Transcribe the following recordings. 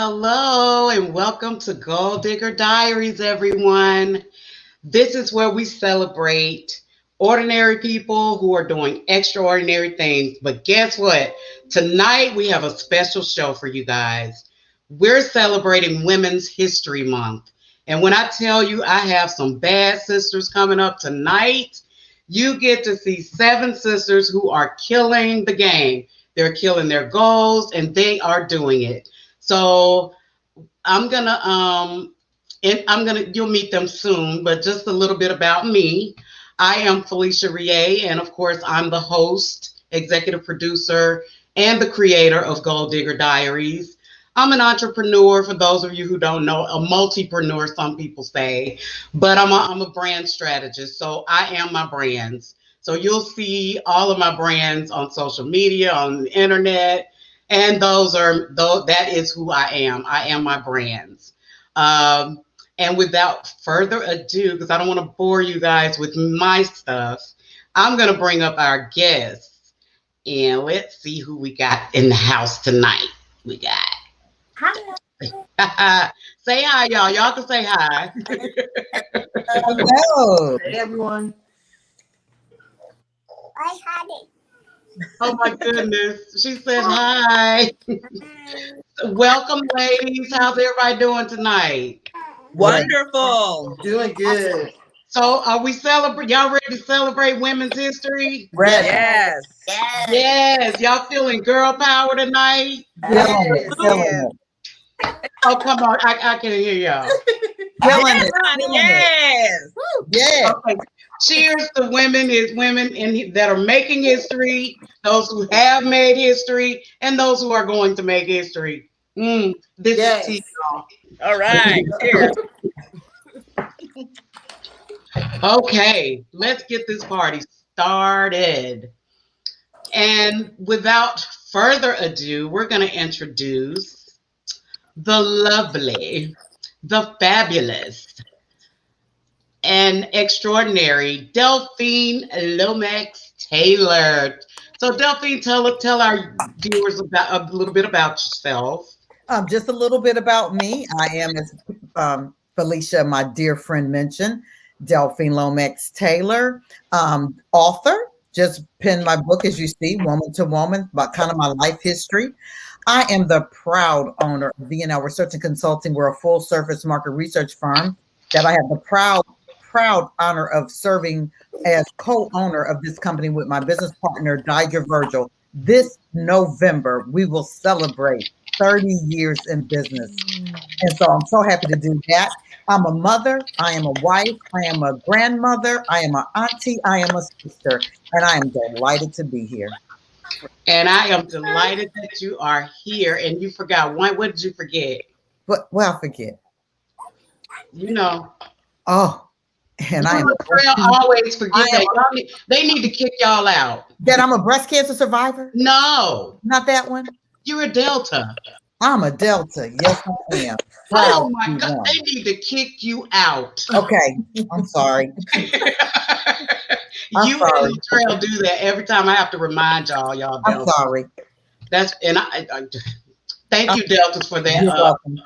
Hello and welcome to Goal Digger Diaries, everyone. This is where we celebrate ordinary people who are doing extraordinary things. But guess what? Tonight we have a special show for you guys. We're celebrating Women's History Month. And when I tell you I have some bad sisters coming up tonight, you get to see 7 sisters who are killing the game. They're killing their goals and they are doing it. So you'll meet them soon, but just a little bit about me. I am Felicia Rie, and of course, I'm the host, executive producer, and the creator of Goal Digger Diaries. I'm an entrepreneur, for those of you who don't know, a multipreneur, some people say, but I'm a brand strategist, so I am my brands. So you'll see all of my brands on social media, on the internet, and that is who I am. I am my brands. And without further ado, because I don't want to bore you guys with my stuff, I'm going to bring up our guests. And let's see who we got in the house tonight. We got. Hi. Say hi, y'all. Y'all can say hi. Hello. Hey, everyone. I had it. Oh my goodness. She said hi. Welcome, ladies. How's everybody doing tonight? Wonderful. Doing good. So are we y'all ready to celebrate Women's History? Ready. Yes. Yes. Y'all feeling girl power tonight? Yes. Oh, come on. I can hear y'all. Yes. Yes. Okay. Cheers to women that are making history, those who have made history, and those who are going to make history. This is tea, y'all. All right. Cheers. Okay, let's get this party started. And without further ado, we're going to introduce the lovely, the fabulous, and extraordinary Delphine Lomax Taylor. So Delphine, tell our viewers a little bit about yourself. Just a little bit about me. I am, as Felicia, my dear friend, mentioned, Delphine Lomax Taylor, author. Just penned my book, as you see, Woman to Woman, about kind of my life history. I am the proud owner of VNL Research and Consulting. We're a full service market research firm that I have the proud honor of serving as co-owner of this company with my business partner, Jai Jou. This November, we will celebrate 30 years in business. And so I'm so happy to do that. I'm a mother, I am a wife, I am a grandmother, I am an auntie, I am a sister, and I am delighted to be here. And I am delighted that you are here. And you forgot one. What did you forget? Well, I forget. You know. Oh, and I always forget that. They need to kick y'all out. That I'm a breast cancer survivor? No. Not that one? You're a Delta. I'm a Delta. Yes, I am. Oh my God. They need to kick you out. Okay. I'm sorry. And Latrell do that every time I have to remind y'all Delta. I'm sorry. I thank you, Deltas, for that. You're welcome.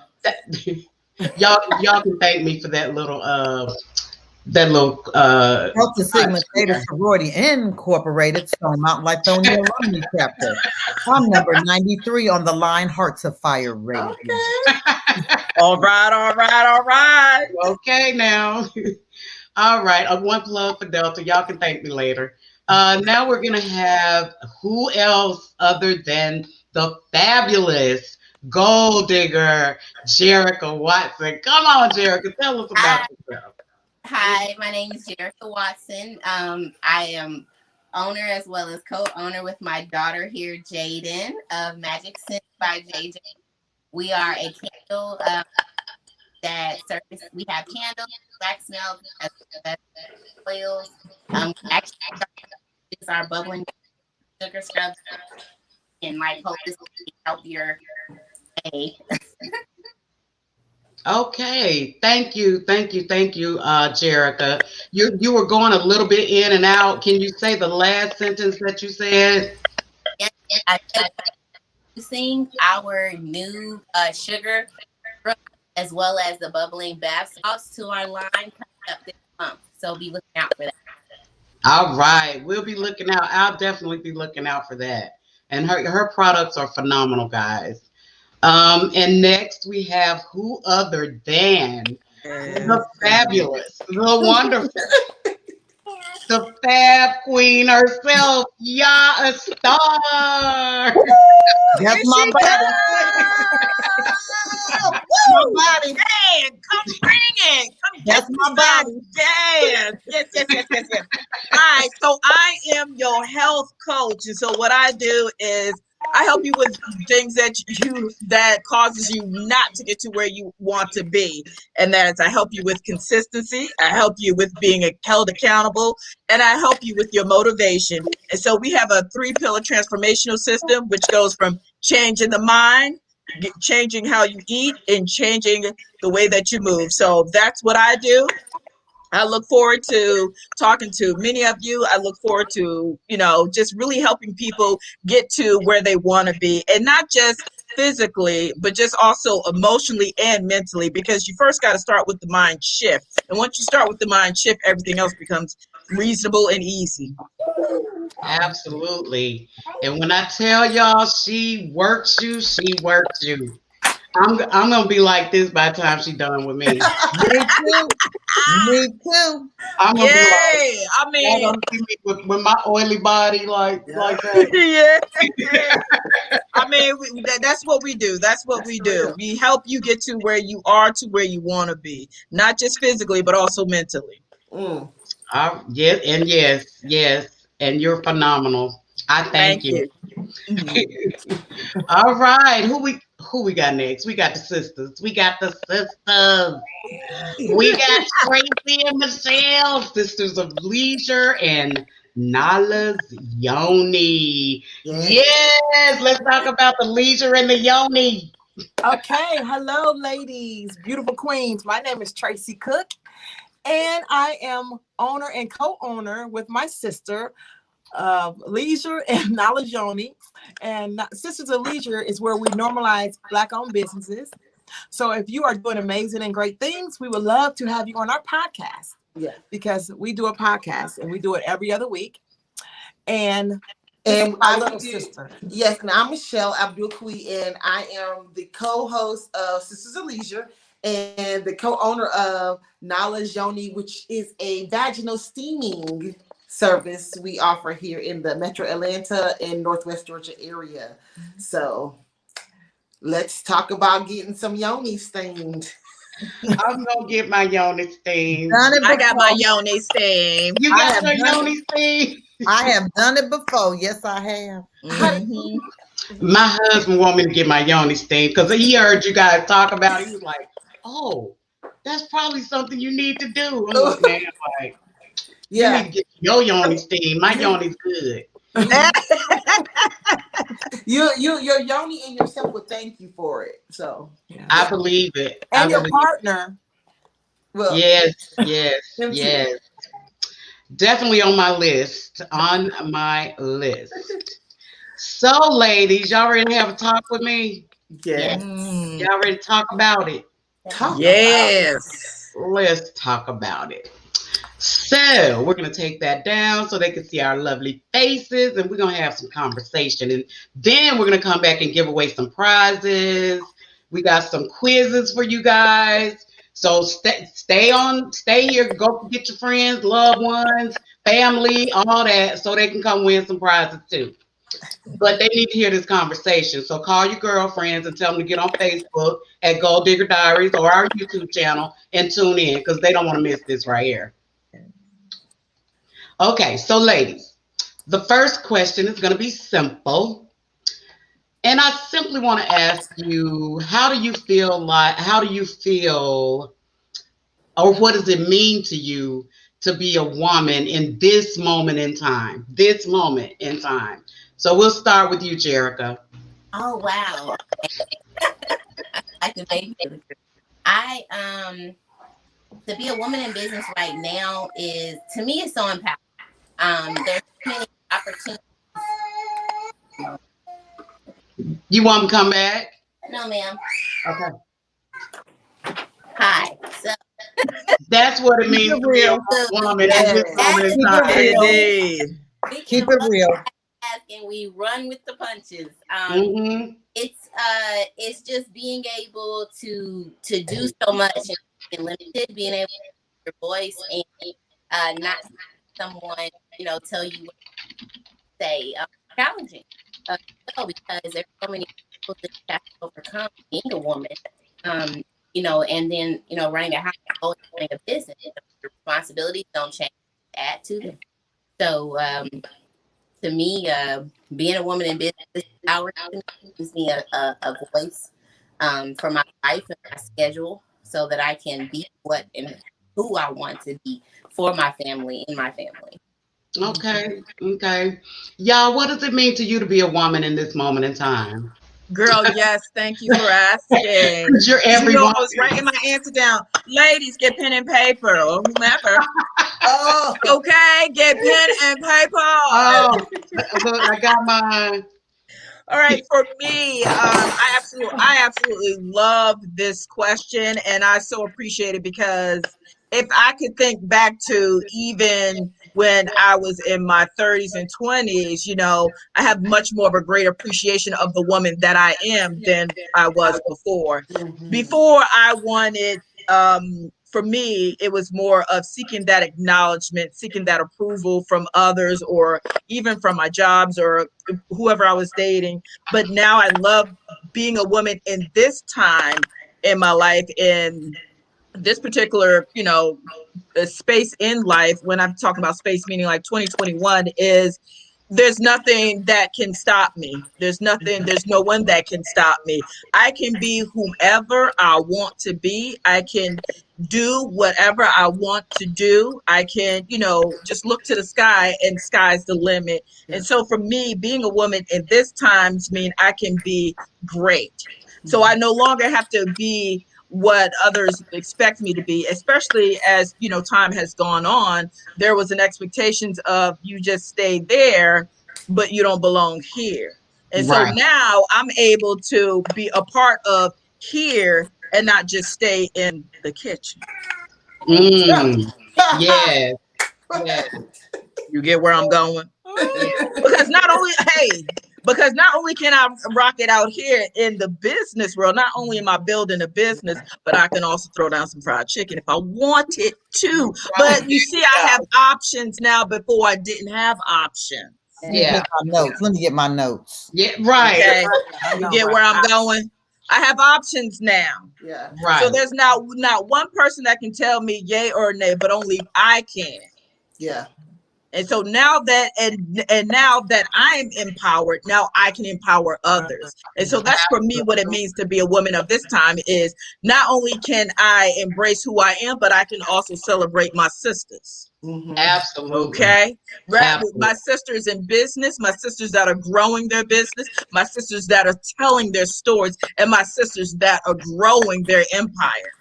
Y'all can thank me for that little Delta Sigma Theta Sorority Incorporated, Stone Mountain Lithonia Alumni Chapter. I'm number 93 on the line, Hearts of Fire Radio. Okay. All right. Okay, now. All right. One plug for Delta. Y'all can thank me later. Now we're going to have who else other than the fabulous Goal Digger, Jerica Watson. Come on, Jerica. Tell us about yourself. Hi, my name is Jerica Watson. I am owner as well as co-owner with my daughter here, Jaden, of Magic Scent by Jai Jou. We are a candle that service. We have candles, wax melt, as well as oils. Actually, these are bubbling sugar scrubs and hope this will help your day. Okay, thank you, Jerica. You were going a little bit in and out. Can you say the last sentence that you said? Yes, introducing our new sugar as well as the bubbling bath salts to our line coming up this month. So be looking out for that. All right. We'll be looking out. I'll definitely be looking out for that. And her products are phenomenal, guys. And next we have who other than the fabulous, the wonderful, the fab queen herself, Astar. That's my body. My body. Man, come bring it. Come get That's my body. dance. Yes. All right, so I am your health coach, and so what I do is I help you with things that causes you not to get to where you want to be, and that is I help you with consistency, I help you with being held accountable, and I help you with your motivation. And so we have a 3-pillar transformational system, which goes from changing the mind, changing how you eat, and changing the way that you move. So that's what I do. I look forward to talking to many of you. I look forward to, just really helping people get to where they want to be, and not just physically, but just also emotionally and mentally, because you first got to start with the mind shift. And once you start with the mind shift, everything else becomes reasonable and easy. Absolutely. And when I tell y'all she works you, she works you. I'm gonna be like this by the time she's done with me. Me too. Me too. I'm gonna be like, I y'all mean, gonna see me with my oily body like that. yeah. I mean, that's what we do. That's what we do. We help you get to where you are, to where you want to be, not just physically, but also mentally. Yes, and you're phenomenal. I thank you. All right, who we got next? We got the sisters. We got Tracey and Michele, sisters of leisure, and Nala's Yoni. Yes, let's talk about the leisure and the Yoni. Okay, hello, ladies, beautiful queens. My name is Tracey Cook, and I am owner and co-owner with my sister of Leisure and Knowledge Yoni. And Sisters of Leisure is where we normalize Black-owned businesses. So if you are doing amazing and great things, we would love to have you on our podcast. Yeah, because we do a podcast and we do it every other week. And my little sister. Yes, and I'm Michele Abdul-Kui, and I am the co-host of Sisters of Leisure and the co-owner of Knowledge Yoni, which is a vaginal steaming service we offer here in the Metro Atlanta and Northwest Georgia area. So let's talk about getting some Yoni steamed. I'm gonna get my Yoni steamed. I got my Yoni steamed. You got your Yoni steamed? I have done it before. Yes, I have. Mm-hmm. My husband want me to get my Yoni steamed because he heard you guys talk about it. He was like, "Oh, that's probably something you need to do." I'm looking at like, you need to get your Yoni steamed. My Yoni's good. Your Yoni and yourself would thank you for it. So I believe it. And your partner. Well, yes. Definitely on my list. So, ladies, y'all ready to have a talk with me? Yes. Y'all ready to talk about it? Yes. Let's talk about it. So we're going to take that down so they can see our lovely faces, and we're going to have some conversation. And then we're going to come back and give away some prizes. We got some quizzes for you guys. So stay here. Go get your friends, loved ones, family, all that, so they can come win some prizes too. But they need to hear this conversation. So call your girlfriends and tell them to get on Facebook at Goal Digger Diaries or our YouTube channel and tune in because they don't want to miss this right here. Okay, so ladies, the first question is going to be simple. And I simply want to ask you, how do you feel, or what does it mean to you to be a woman in this moment in time? So we'll start with you, Jerica. Oh, wow. To be a woman in business right now is, to me, it's so empowering. There's many opportunities. You want to come back? No, ma'am. Okay. Hi. So That's what it means to be a woman in this moment in time. Indeed. Keep it real. And we run with the punches. Mm-hmm. It's just being able to do so much and being limited, being able to hear your voice and not someone tell you what to say. Challenging, well, because there's so many people that you have to overcome being a woman. And then running a household, running a business, your responsibilities don't change. Add to them. So to me, being a woman in business gives me a voice for my life and my schedule, so that I can be what and who I want to be for my family and my family. Okay. Okay. Y'all, what does it mean to you to be a woman in this moment in time? Girl, yes, thank you for asking. Because you're everyone. I was writing my answer down. Ladies, get pen and paper, or whomever. Oh, Okay, get pen and paper. Oh, look, I got mine. All right, for me, I absolutely love this question, and I so appreciate it, because if I could think back to even when I was in my 30s and 20s, I have much more of a great appreciation of the woman that I am than I was before. Before, I wanted, for me, it was more of seeking that acknowledgement, seeking that approval from others, or even from my jobs or whoever I was dating. But now I love being a woman in this time in my life, in this particular, space in life. When I'm talking about space, meaning like 2021, is there's nothing that can stop me. There's no one that can stop me. I can be whomever I want to be. I can do whatever I want to do. I can, just look to the sky, and sky's the limit. And so for me, being a woman in this times mean I can be great. So I no longer have to be what others expect me to be, especially as time has gone on. There was an expectations of you just stay there, but you don't belong here. And so Right. now I'm able to be a part of here and not just stay in the kitchen. Mm. Yes. Yes. You get where I'm going? Because not only can I rock it out here in the business world, not only am I building a business, but I can also throw down some fried chicken if I wanted to. But you see, I have options now. Before, I didn't have options. Yeah. Let me get my notes. Yeah. Right. Okay. You get where I'm going? I have options now. yeah. Right. So there's not one person that can tell me yay or nay, but only I can. Yeah. And so now that now that I'm empowered, now I can empower others. And so that's for me what it means to be a woman of this time, is not only can I embrace who I am, but I can also celebrate my sisters. Absolutely. Okay. Absolutely. My sisters in business, my sisters that are growing their business, my sisters that are telling their stories, and my sisters that are growing their empire.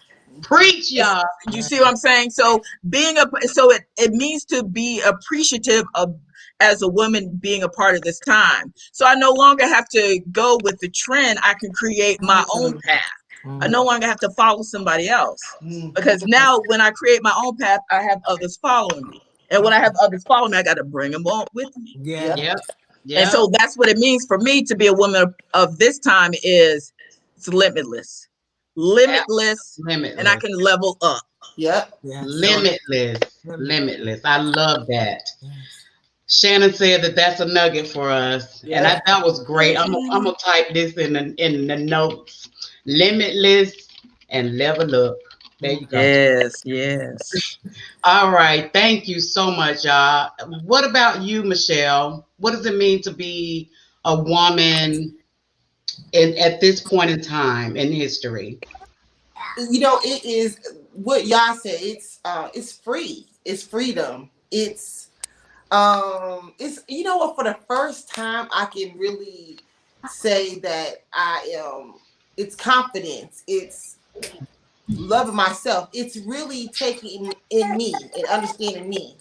Preach, y'all. You see what I'm saying? So it means to be appreciative of, as a woman, being a part of this time. So I no longer have to go with the trend. I can create my own path. I no longer have to follow somebody else, because now when I create my own path, I have others following me. And when I have others following me, I got to bring them on with me. Yeah. Yep. And so that's what it means for me to be a woman of this time, is it's limitless. Limitless, and I can level up. Yep. Yes. Limitless. I love that. Shannon said that that's a nugget for us, and that was great. I'm gonna type this in the notes. Limitless and level up. There you go. Yes. All right. Thank you so much, y'all. What about you, Michele? What does it mean to be a woman at this point in time in history? It is what y'all said. It's free. It's freedom. It's what, for the first time I can really say that I am. It's confidence. It's loving myself. It's really taking in me and understanding me.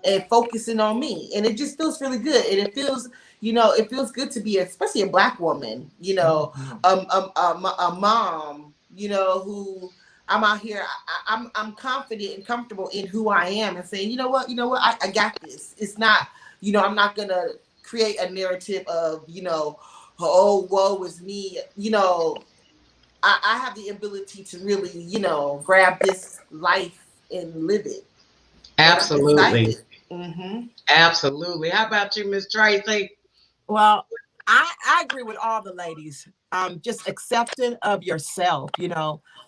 and focusing on me. And it just feels really good. And it feels, it feels good to be, especially a Black woman, a mom, who I'm out here. I'm confident and comfortable in who I am and saying, I got this. It's not, I'm not going to create a narrative of, oh, woe is me. I have the ability to really, grab this life and live it. Absolutely. Mm-hmm. Absolutely. How about you, Miss Tracey? Well, I agree with all the ladies. Just accepting of yourself,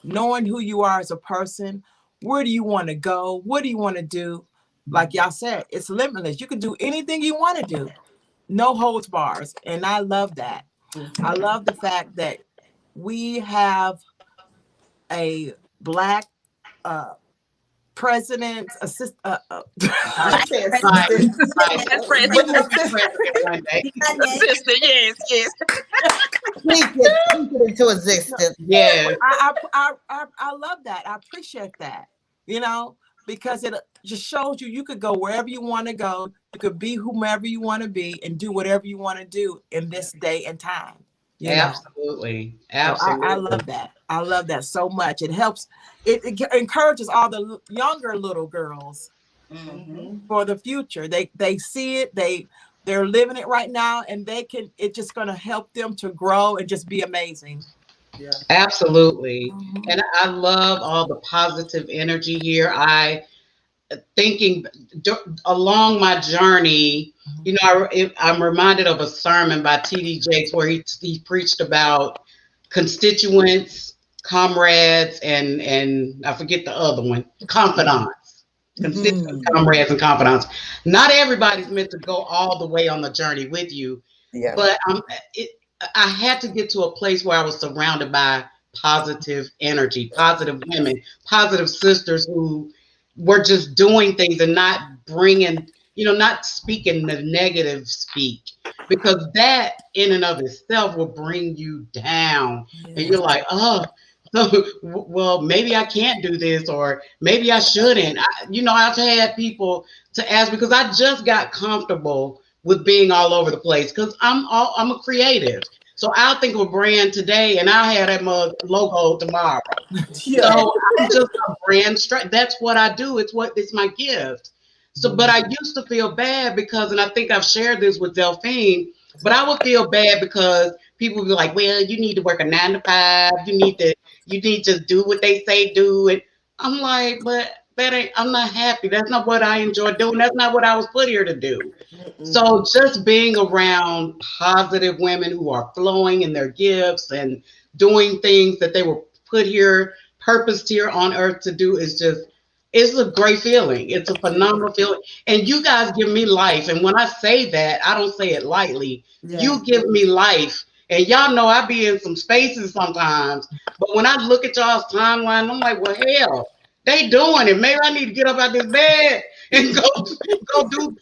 knowing who you are as a person. Where do you want to go? What do you want to do? Like y'all said, it's limitless. You can do anything you want to do. No holds bars. And I love that. Mm-hmm. I love the fact that we have a Black president, assistant. Assistant, yes. Speak it into existence. Yeah. I love that. I appreciate that. Because it just shows you could go wherever you want to go. You could be whomever you want to be and do whatever you want to do in this day and time. Absolutely. Absolutely. So I love that. I love that so much. It helps. It encourages all the younger little girls for the future. They see it. They're living it right now, and it's just going to help them to grow and just be amazing. Yeah. Absolutely. And I love all the positive energy here. Thinking along my journey, I'm reminded of a sermon by T.D. Jakes where he preached about constituents, comrades, and I forget the other one, confidants. Constituents, comrades, and confidants. Not everybody's meant to go all the way on the journey with you, but I had to get to a place where I was surrounded by positive energy, positive women, positive sisters who were just doing things and not bringing, not speaking the negative speak, because that in and of itself will bring you down. And you're like, oh, well, maybe I can't do this, or maybe I shouldn't. I've had people to ask, because I just got comfortable with being all over the place, because I'm a creative. So I'll think of a brand today and I'll have that logo tomorrow. So I'm just a brand. That's what I do. It's my gift. So, but I used to feel bad because, and I think I've shared this with Delphine, but I would feel bad because people would be like, well, you need to work a 9 to 5. You need to do what they say do. And I'm like, but I'm not happy. That's not what I enjoy doing. That's not what I was put here to do. So just being around positive women who are flowing in their gifts and doing things that they were purposed here on earth to do it's a great feeling. It's a phenomenal feeling. And you guys give me life. And when I say that, I don't say it lightly. Yeah. You give me life. And y'all know I be in some spaces sometimes. But when I look at y'all's timeline, I'm like, well, hell, they doing it. Maybe I need to get up out this bed and go do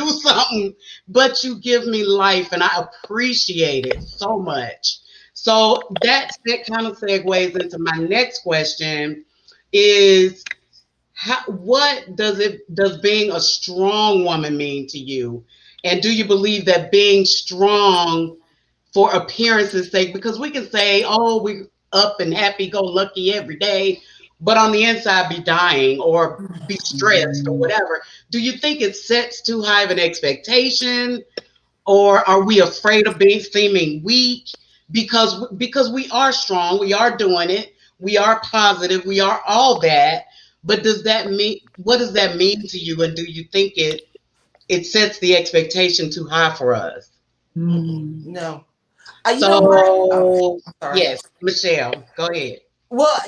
something. But you give me life, and I appreciate it so much. So that kind of segues into my next question is, what does being a strong woman mean to you? And do you believe that being strong for appearance's sake, because we can say, oh, we up and happy-go-lucky every day, but on the inside be dying or be stressed or whatever. Do you think it sets too high of an expectation, or are we afraid of seeming weak? Because we are strong, we are doing it, we are positive, we are all that. But what does that mean to you? And do you think it sets the expectation too high for us? No. Yes, Michele, go ahead. Well,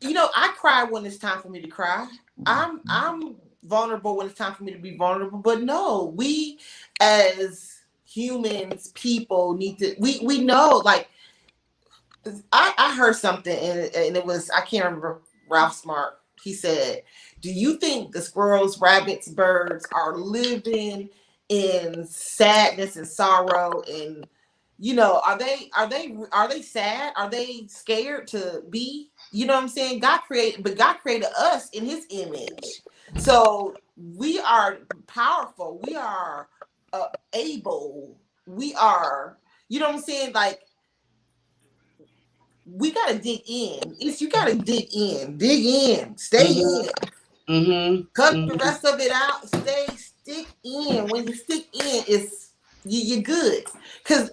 I cry when it's time for me to cry. I'm vulnerable when it's time for me to be vulnerable. But no, we as humans, people need to. We know. Like, I heard something, and it was, I can't remember. Ralph Smart. He said, "Do you think the squirrels, rabbits, birds are living in sadness and sorrow and?" Are they sad? Are they scared to be? You know what I'm saying? God created us in his image. So we are powerful. We are able. We are, you know what I'm saying? Like, we got to dig in. You got to dig in, stay in. Cut the rest of it out. Stick in. When you stick in, you're good. Because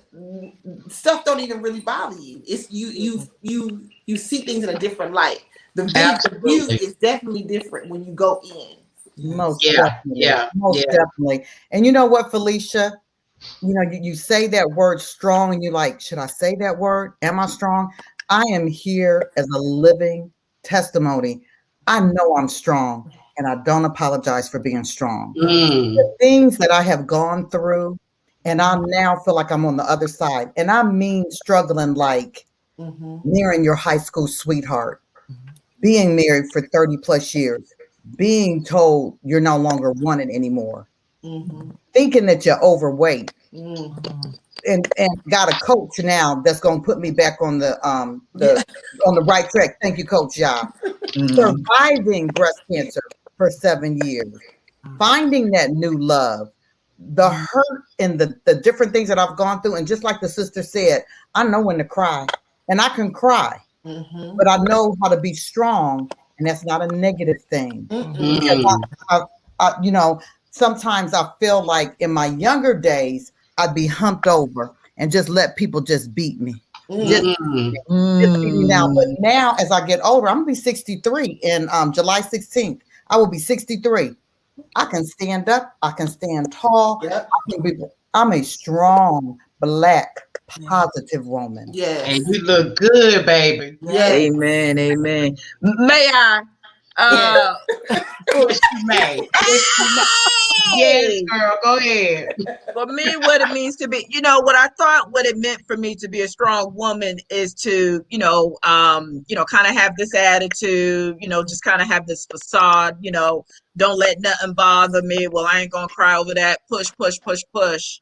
stuff don't even really bother you. It's you see things in a different light. The view is definitely different when you go in. Most definitely. Most definitely. And you know what, Felicia? You know, you say that word strong and you're like, should I say that word? Am I strong? I am here as a living testimony. I know I'm strong and I don't apologize for being strong. The things that I have gone through, and I now feel like I'm on the other side. And I mean struggling like marrying your high school sweetheart, being married for 30 plus years, being told you're no longer wanted anymore, thinking that you're overweight, and got a coach now that's going to put me back on the on the right track. Thank you, Coach Jai. Surviving breast cancer for 7 years, finding that new love, the hurt and the different things that I've gone through. And just like the sister said, I know when to cry, and I can cry, but I know how to be strong, and that's not a negative thing. Because I, you know, sometimes I feel like in my younger days, I'd be humped over and just let people just beat me. Just beat me now. But now, as I get older, I'm gonna be 63 in July 16th. I will be 63. I can stand up. I can stand tall. I'm a strong, Black, positive woman. Yes. And you look good, baby. Yes. Amen. Amen. May I? Yes, you may. Yes, girl. Go ahead. For me, what it means to be, you know, what I thought what it meant for me to be a strong woman is to, kind of have this attitude, just kind of have this facade, don't let nothing bother me. Well, I ain't gonna cry over that. Push, push, push, push.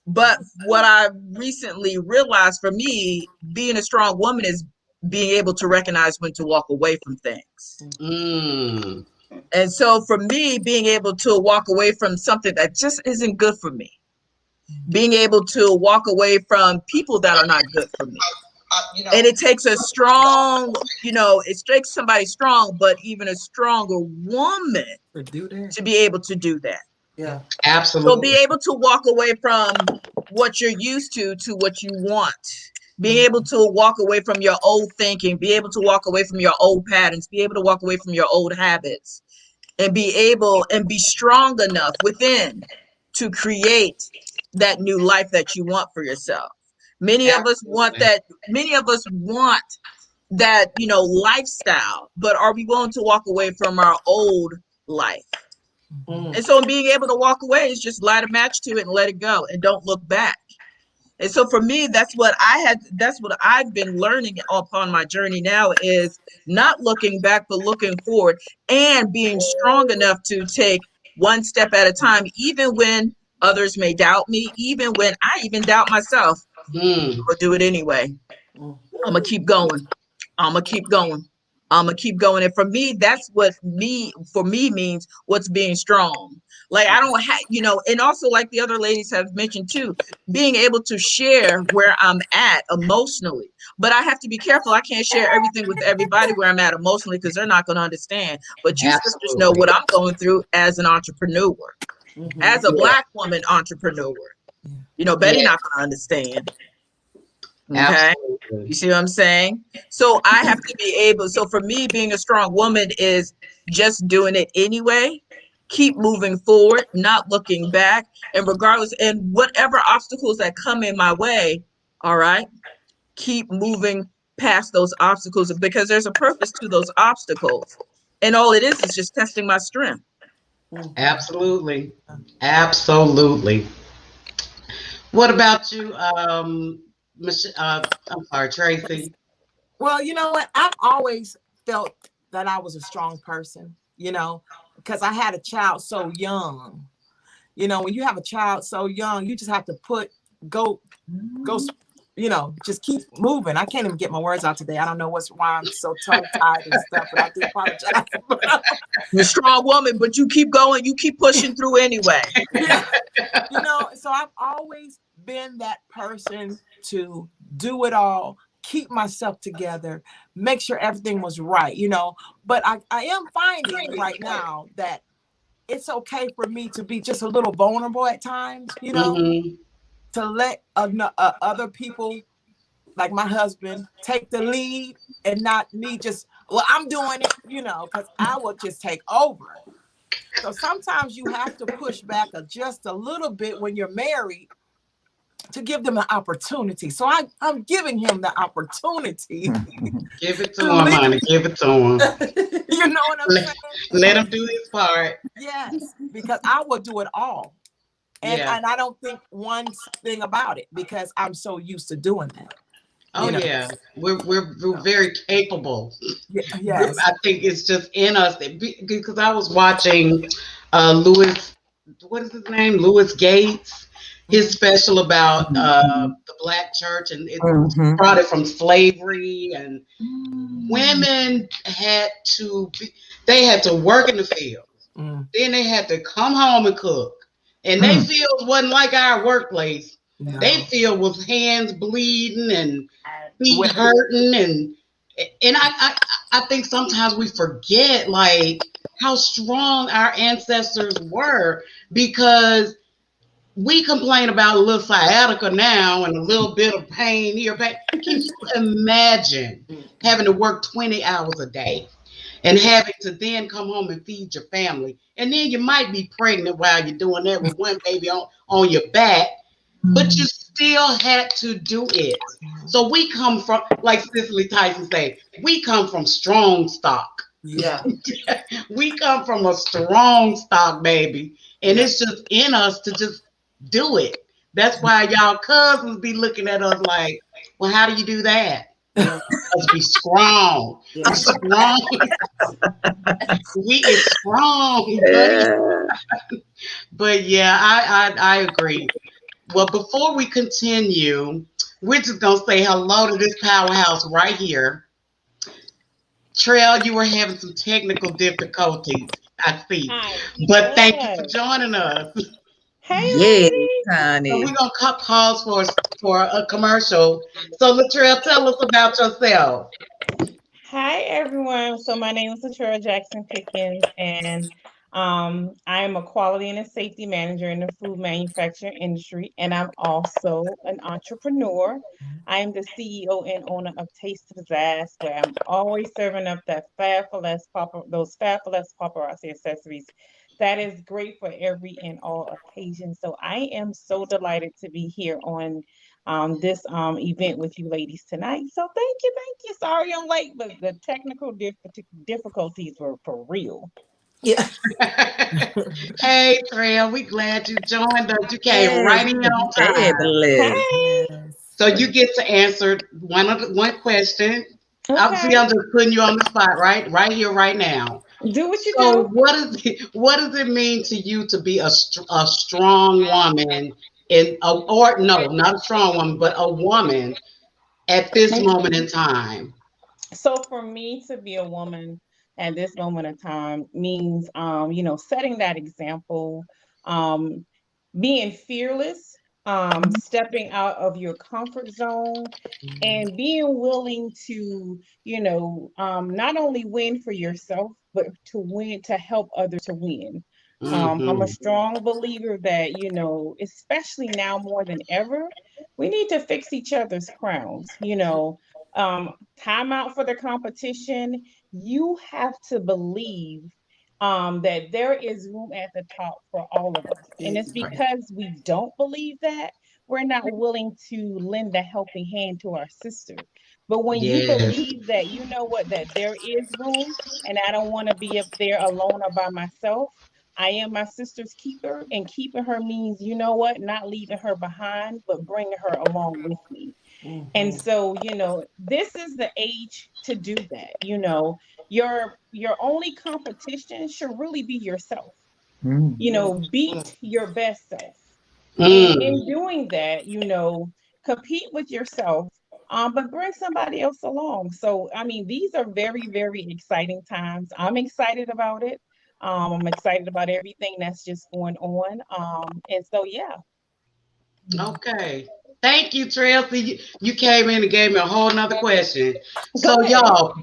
But what I recently realized, for me, being a strong woman is being able to recognize when to walk away from things. And so for me, being able to walk away from something that just isn't good for me, being able to walk away from people that are not good for me. And it takes a strong, it takes somebody strong, but even a stronger woman to be able to do that. Yeah, absolutely. So be able to walk away from what you're used to what you want. Being able to walk away from your old thinking, be able to walk away from your old patterns, be able to walk away from your old habits, and be able and be strong enough within to create that new life that you want for yourself. Many of us want that. Many of us want that, lifestyle, but are we willing to walk away from our old life? And so being able to walk away is just light a match to it and let it go and don't look back. And so for me, that's what I've been learning upon my journey now, is not looking back, but looking forward and being strong enough to take one step at a time, even when others may doubt me, even when I even doubt myself. I'll do it anyway. I'm gonna keep going. I'm gonna keep going. I'm gonna keep going. And for me, that's what means what's being strong. Like, I don't have, and also, like the other ladies have mentioned too, being able to share where I'm at emotionally. But I have to be careful. I can't share everything with everybody where I'm at emotionally, because they're not going to understand. But you sisters know what I'm going through as an entrepreneur, as a Black woman entrepreneur. Betty not going to understand. Okay. Absolutely. You see what I'm saying? So I have to be able. So for me, being a strong woman is just doing it anyway. Keep moving forward, not looking back, and regardless, and whatever obstacles that come in my way, all right, keep moving past those obstacles, because there's a purpose to those obstacles, and all it is just testing my strength. Absolutely. Absolutely. What about you, Michele? I'm sorry, Tracey. Well, you know what? I've always felt that I was a strong person, because I had a child so young. When you have a child so young, you just have to go just keep moving. I can't even get my words out today. I don't know why I'm so tongue tied and stuff, but I do apologize. You're a strong woman, but you keep going. You keep pushing through anyway. Yeah. So I've always been that person to do it all, keep myself together, make sure everything was right, But I am finding right now that it's okay for me to be just a little vulnerable at times, to let other people, like my husband, take the lead and not me just, well, I'm doing it, because I will just take over. So sometimes you have to push back just a little bit when you're married to give them an opportunity. So I'm giving him the opportunity. Give it to him, honey. Give it to him. You know what I'm saying? Let him do his part. Yes, because I will do it all. And I don't think one thing about it because I'm so used to doing that. Oh yeah, we're very capable. Yes, I think it's just in us because I was watching Louis, what is his name? Louis Gates, his special about the Black church, and it brought it from slavery, and women had to work in the fields. Then they had to come home and cook, and they fields wasn't like our workplace. No. They field was hands bleeding and feet hurting, and I think sometimes we forget like how strong our ancestors were, because we complain about a little sciatica now and a little bit of pain here. Can you imagine having to work 20 hours a day and having to then come home and feed your family? And then you might be pregnant while you're doing that with one baby on your back, but you still had to do it. So we come from, like Cicely Tyson say, we come from strong stock. Yeah. We come from a strong stock, baby. And it's just in us to just do it. That's why y'all cousins be looking at us like, well, how do you do that? Let's be strong. Yeah. Be strong. We is strong, buddy. But yeah, I agree. Well, before we continue, we're just gonna say hello to this powerhouse right here. Trell, you were having some technical difficulties, I see. But thank you for joining us. Hey, ladies. honey. So we're gonna pause for a commercial. So Latrell, tell us about yourself. Hi, everyone. So my name is Latrell Jackson Pickens, and I am a quality and a safety manager in the food manufacturing industry, and I'm also an entrepreneur. I am the CEO and owner of Taste Pazazz, where I'm always serving up those fabulous paparazzi accessories that is great for every and all occasion. So I am so delighted to be here on this event with you ladies tonight. So thank you, thank you. Sorry I'm late, but the technical difficulties were for real. Yeah. Hey, Trell, we glad you joined us. You came right in on time. Hey. So you get to answer one question. Okay. I'm just putting you on the spot, right here, right now. Do what you So do. what does it mean to you to be a strong woman or no, not a strong woman, but a woman at this moment in time? So for me to be a woman at this moment in time means setting that example, um, being fearless, stepping out of your comfort zone, and being willing to, not only win for yourself, but to help others to win. I'm a strong believer that, especially now more than ever, we need to fix each other's crowns. Time out for the competition. You have to believe that there is room at the top for all of us. And it's because we don't believe that we're not willing to lend a helping hand to our sister. But when you believe that, that there is room, and I don't want to be up there alone or by myself. I am my sister's keeper, and keeping her means, not leaving her behind, but bringing her along with me. And so, this is the age to do that. Your only competition should really be yourself. Beat your best self. And in doing that, compete with yourself, but bring somebody else along. So, I mean, these are very, very exciting times. I'm excited about it. I'm excited about everything that's just going on. And so, yeah. Okay. Thank you, Tracey. You came in and gave me a whole nother question. Go So, ahead. y'all,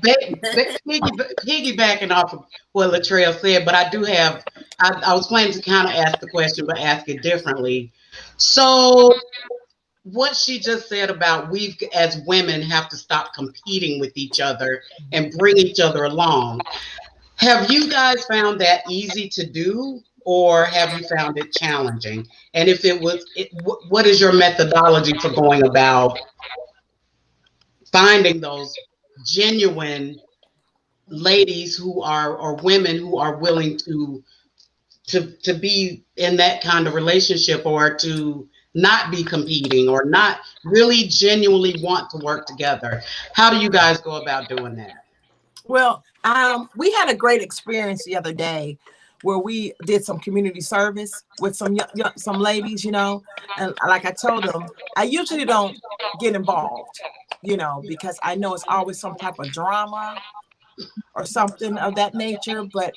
piggybacking off of what Latrell said, but I do have, I was planning to kind of ask the question, but ask it differently. So, what she just said about we as women have to stop competing with each other and bring each other along. Have you guys found that easy to do, or have you found it challenging? And if it was, what is your methodology for going about finding those genuine ladies who are, or women who are willing to be in that kind of relationship, or to not be competing, or not really genuinely want to work together? How do you guys go about doing that? Well, we had a great experience the other day where we did some community service with some ladies, you know, and like I told them, I usually don't get involved, you know, because I know it's always some type of drama or something of that nature, but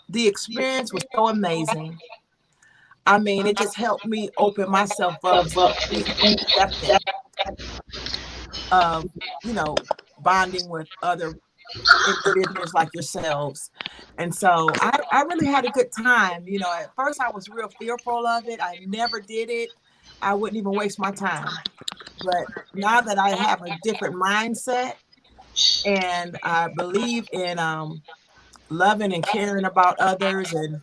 the experience was so amazing. I mean, it just helped me open myself up to be accepted of, you know, bonding with other individuals like yourselves. And so I really had a good time. You know, at first I was real fearful of it. I never did it. I wouldn't even waste my time. But now that I have a different mindset and I believe in loving and caring about others, and,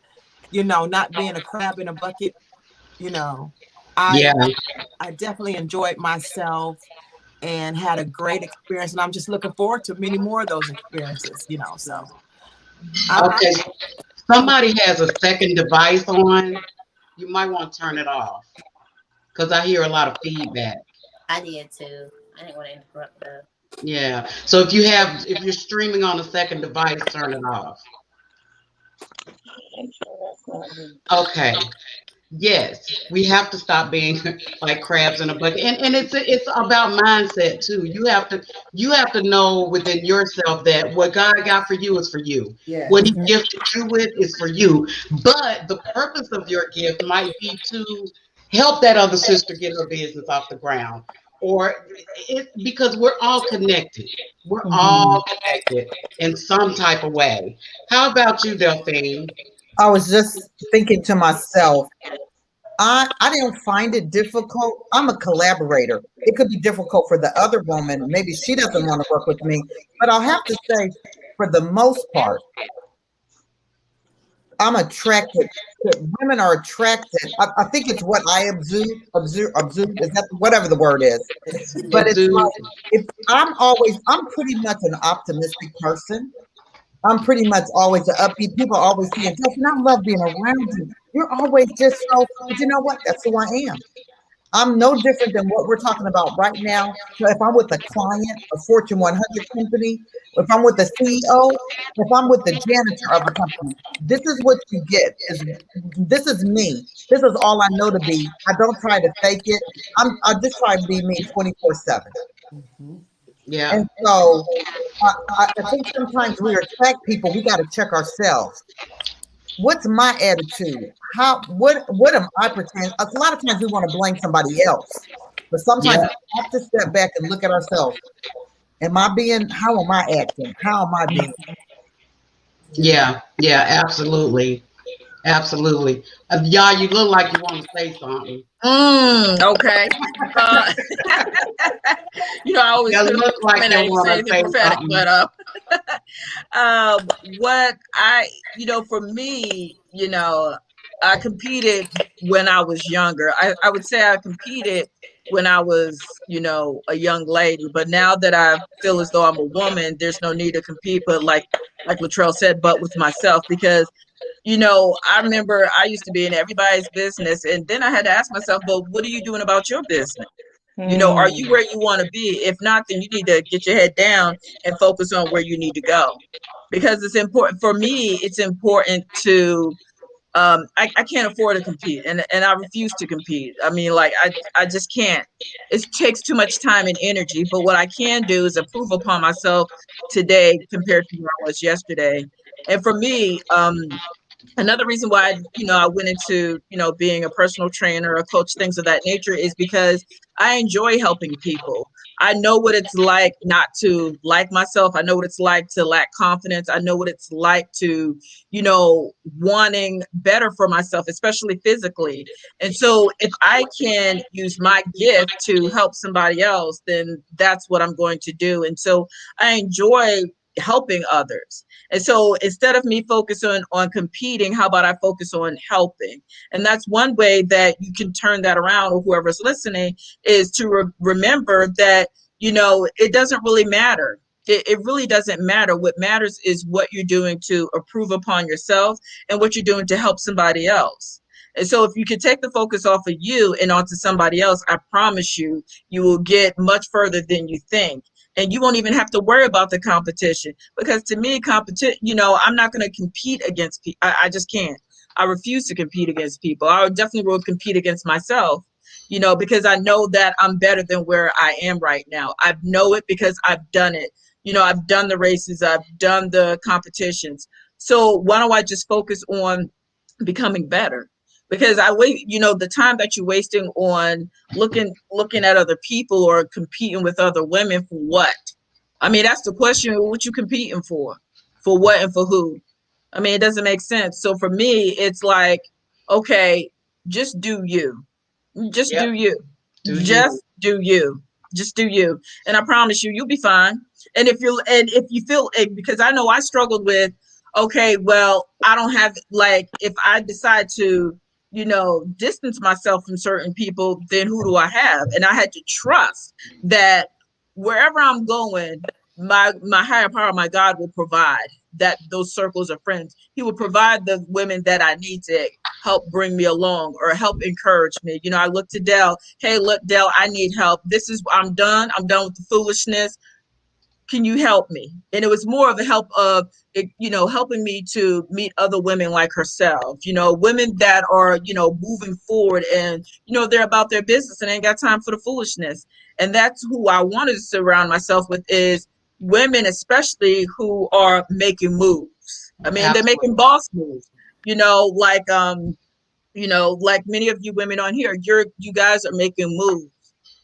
you know, not being a crab in a bucket, you know, I definitely enjoyed myself and had a great experience, and I'm just looking forward to many more of those experiences, you know. So Okay, somebody has a second device on. You might want to turn it off, because I hear a lot of feedback. I did too. I didn't want to interrupt though. Yeah. So if you're streaming on a second device, turn it off. Okay. Yes, we have to stop being like crabs in a bucket, and it's about mindset too. You have to know within yourself that what God got for you is for you. Yeah. What He gifted you with is for you. But the purpose of your gift might be to help that other sister get her business off the ground, or because we're all connected. We're all connected in some type of way. How about you, Delphine? I was just thinking to myself, I didn't find it difficult. I'm a collaborator. It could be difficult for the other woman. Maybe she doesn't want to work with me, but I'll have to say, for the most part, I'm attracted. Women are attracted. I think it's what I observe. Is that whatever the word is? But it's like, if I'm pretty much an optimistic person. I'm pretty much always an upbeat. People always say, Delphine, I love being around you. You're always just so, but you know what? That's who I am. I'm no different than what we're talking about right now. So if I'm with a client, a Fortune 100 company, if I'm with the CEO, if I'm with the janitor of a company, this is what you get. This is me. This is all I know to be. I don't try to fake it. I just try to be me 24/7. Yeah. And so I think sometimes we attract people, we got to check ourselves. What's my attitude? What am I pretending? A lot of times we want to blame somebody else, but sometimes we have to step back and look at ourselves. How am I acting? How am I being? Yeah, absolutely. Absolutely. Y'all, you look like you want to say something. Okay. You know, I always look like you want to say something. But what for me, you know, I competed when I was younger. I would say I competed when I was, you know, a young lady. But now that I feel as though I'm a woman, there's no need to compete. But like Latrell said, but with myself, because you know, I remember I used to be in everybody's business, and then I had to ask myself, well, what are you doing about your business? You know, are you where you want to be? If not, then you need to get your head down and focus on where you need to go. Because it's important for me, it's important to I can't afford to compete, and I refuse to compete. I mean, like I just can't. It takes too much time and energy. But what I can do is improve upon myself today compared to where I was yesterday. And for me, another reason why I went into being a personal trainer, a coach, things of that nature, is because I enjoy helping people. I know what it's like not to like myself. I know what it's like to lack confidence. I know what it's like to wanting better for myself, especially physically. And so if I can use my gift to help somebody else, then that's what I'm going to do. And so I enjoy helping others. And so instead of me focusing on competing, how about I focus on helping? And that's one way that you can turn that around, or whoever's listening, is to remember that, it doesn't really matter. It really doesn't matter. What matters is what you're doing to improve upon yourself and what you're doing to help somebody else. And so if you can take the focus off of you and onto somebody else, I promise you, you will get much further than you think. And you won't even have to worry about the competition, because to me, competition, I'm not going to compete against people. I just can't. I refuse to compete against people. I definitely will compete against myself, because I know that I'm better than where I am right now. I know it because I've done it. I've done the races, I've done the competitions. So why don't I just focus on becoming better? Because the time that you're wasting on looking at other people or competing with other women for what? I mean, that's the question. What you competing for what and for who? I mean, it doesn't make sense. So for me, it's like, okay, just do you. Just do you. Just do you. Just do you. And I promise you, you'll be fine. And if you feel, because I know I struggled with, okay, well, I don't have, like, if I decide to, distance myself from certain people, then who do I have? And I had to trust that wherever I'm going, my higher power, my God, will provide that those circles of friends. He will provide the women that I need to help bring me along or help encourage me. I look to Del. Hey, look, Del, I need help. I'm done. I'm done with the foolishness. Can you help me? And it was more of a help of, helping me to meet other women like herself, women that are, moving forward and, they're about their business and ain't got time for the foolishness. And that's who I wanted to surround myself with, is women, especially who are making moves. I mean, They're making boss moves, like many of you women on here, you guys are making moves.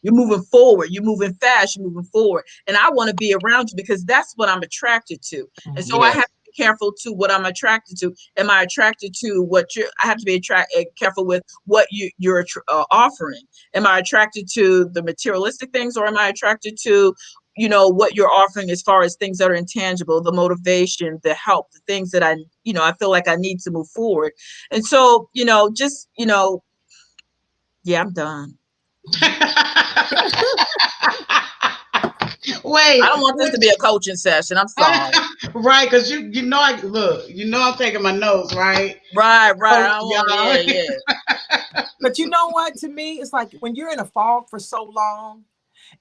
You're moving forward. You're moving fast. You're moving forward. And I want to be around you because that's what I'm attracted to. And so I have to be careful to what I'm attracted to. Am I attracted to I have to be careful with what you're offering. Am I attracted to the materialistic things, or am I attracted to, what you're offering as far as things that are intangible, the motivation, the help, the things that I feel like I need to move forward. And so, yeah, I'm done. Wait, I don't want this to be a coaching session. I'm sorry. Right, because I'm taking my notes, right? Right. Yeah. But you know what? To me, it's like when you're in a fog for so long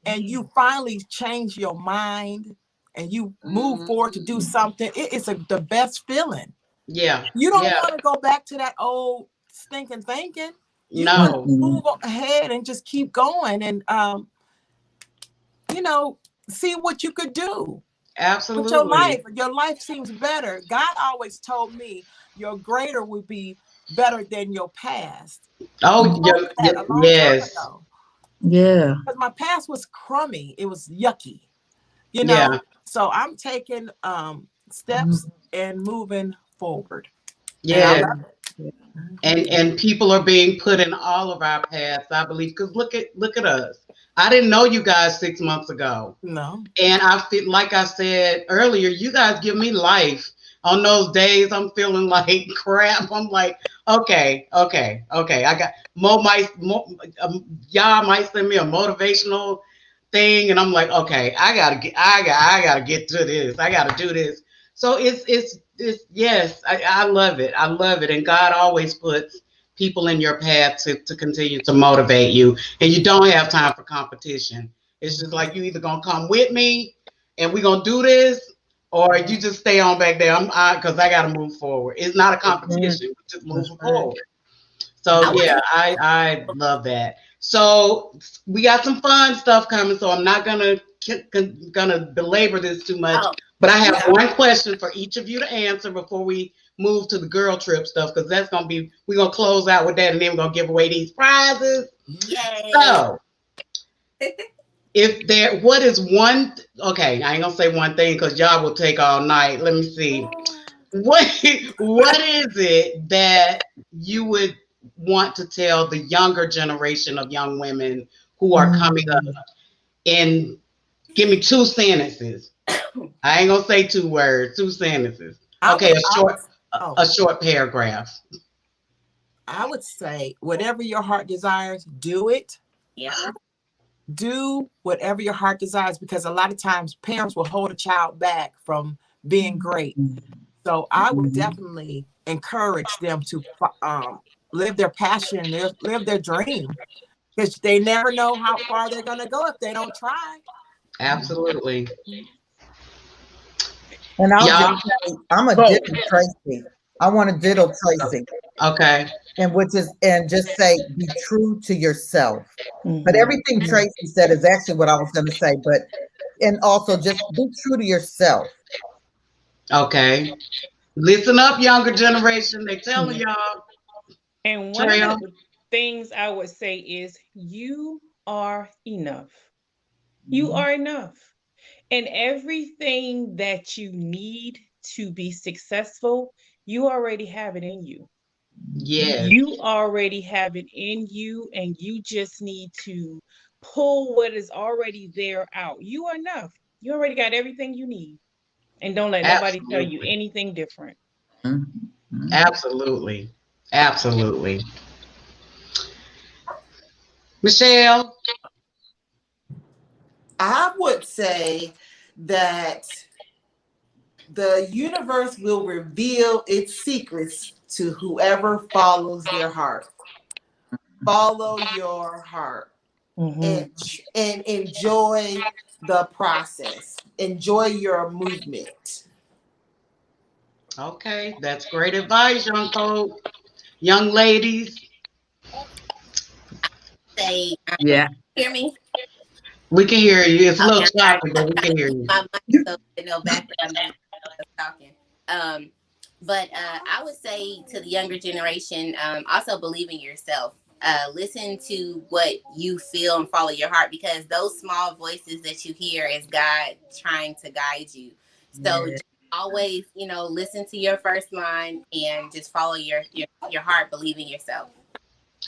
and you finally change your mind and you move forward to do something, it's the best feeling. Yeah. You don't want to go back to that old stinking thinking. You want to move ahead and just keep going and, see what you could do. Absolutely. But your life seems better. God always told me your greater will be better than your past. Oh, yes. Yeah. Because my past was crummy. It was yucky. Yeah. So I'm taking steps and moving forward. Yeah. And people are being put in all of our paths, I believe, because look at us. I didn't know you guys 6 months ago. No. And I feel like I said earlier, you guys give me life. On those days I'm feeling like crap. I'm like, okay. I got y'all might send me a motivational thing, and I'm like, okay, I gotta get to this. I gotta do this. So it's yes, I love it. I love it. And God always puts people in your path to continue to motivate you. And you don't have time for competition. It's just like, you either gonna come with me and we're gonna do this, or you just stay on back there. Because I got to move forward. It's not a competition. We're just moving forward. So yeah, I love that. So we got some fun stuff coming. So I'm not gonna belabor this too much. But I have one question for each of you to answer before we move to the girl trip stuff, because that's gonna be, we're gonna close out with that, and then we're gonna give away these prizes. Yay. So what is one, okay, I ain't gonna say one thing because y'all will take all night. Let me see. What is it that you would want to tell the younger generation of young women who are coming up? And give me 2 sentences. I ain't gonna say 2 words, 2 sentences. Okay, a short paragraph. I would say, whatever your heart desires, do it. Yeah. Do whatever your heart desires, because a lot of times parents will hold a child back from being great. So I would definitely encourage them to live their passion, live their dream, because they never know how far they're going to go if they don't try. Absolutely. And I'm a diddle Tracey. I want to diddle Tracey. Okay. And just say, be true to yourself. But everything Tracey said is actually what I was going to say. And also just be true to yourself. Okay. Listen up, younger generation. They telling y'all. And one of the things I would say is, you are enough. You are enough. And everything that you need to be successful, you already have it in you. Yes. You already have it in you, and you just need to pull what is already there out. You are enough. You already got everything you need. And don't let nobody tell you anything different. Absolutely. Absolutely. Michele? I would say that the universe will reveal its secrets to whoever follows their heart. Follow your heart and enjoy the process. Enjoy your movement. Okay, that's great advice, young folks, young ladies. Say, yeah. Hear me? We can hear you. It's a little choppy, but we can hear you. My mic, so no background noise talking. But I would say to the younger generation, also believe in yourself. Listen to what you feel and follow your heart, because those small voices that you hear is God trying to guide you. So just always, listen to your first mind and just follow your heart, believe in yourself.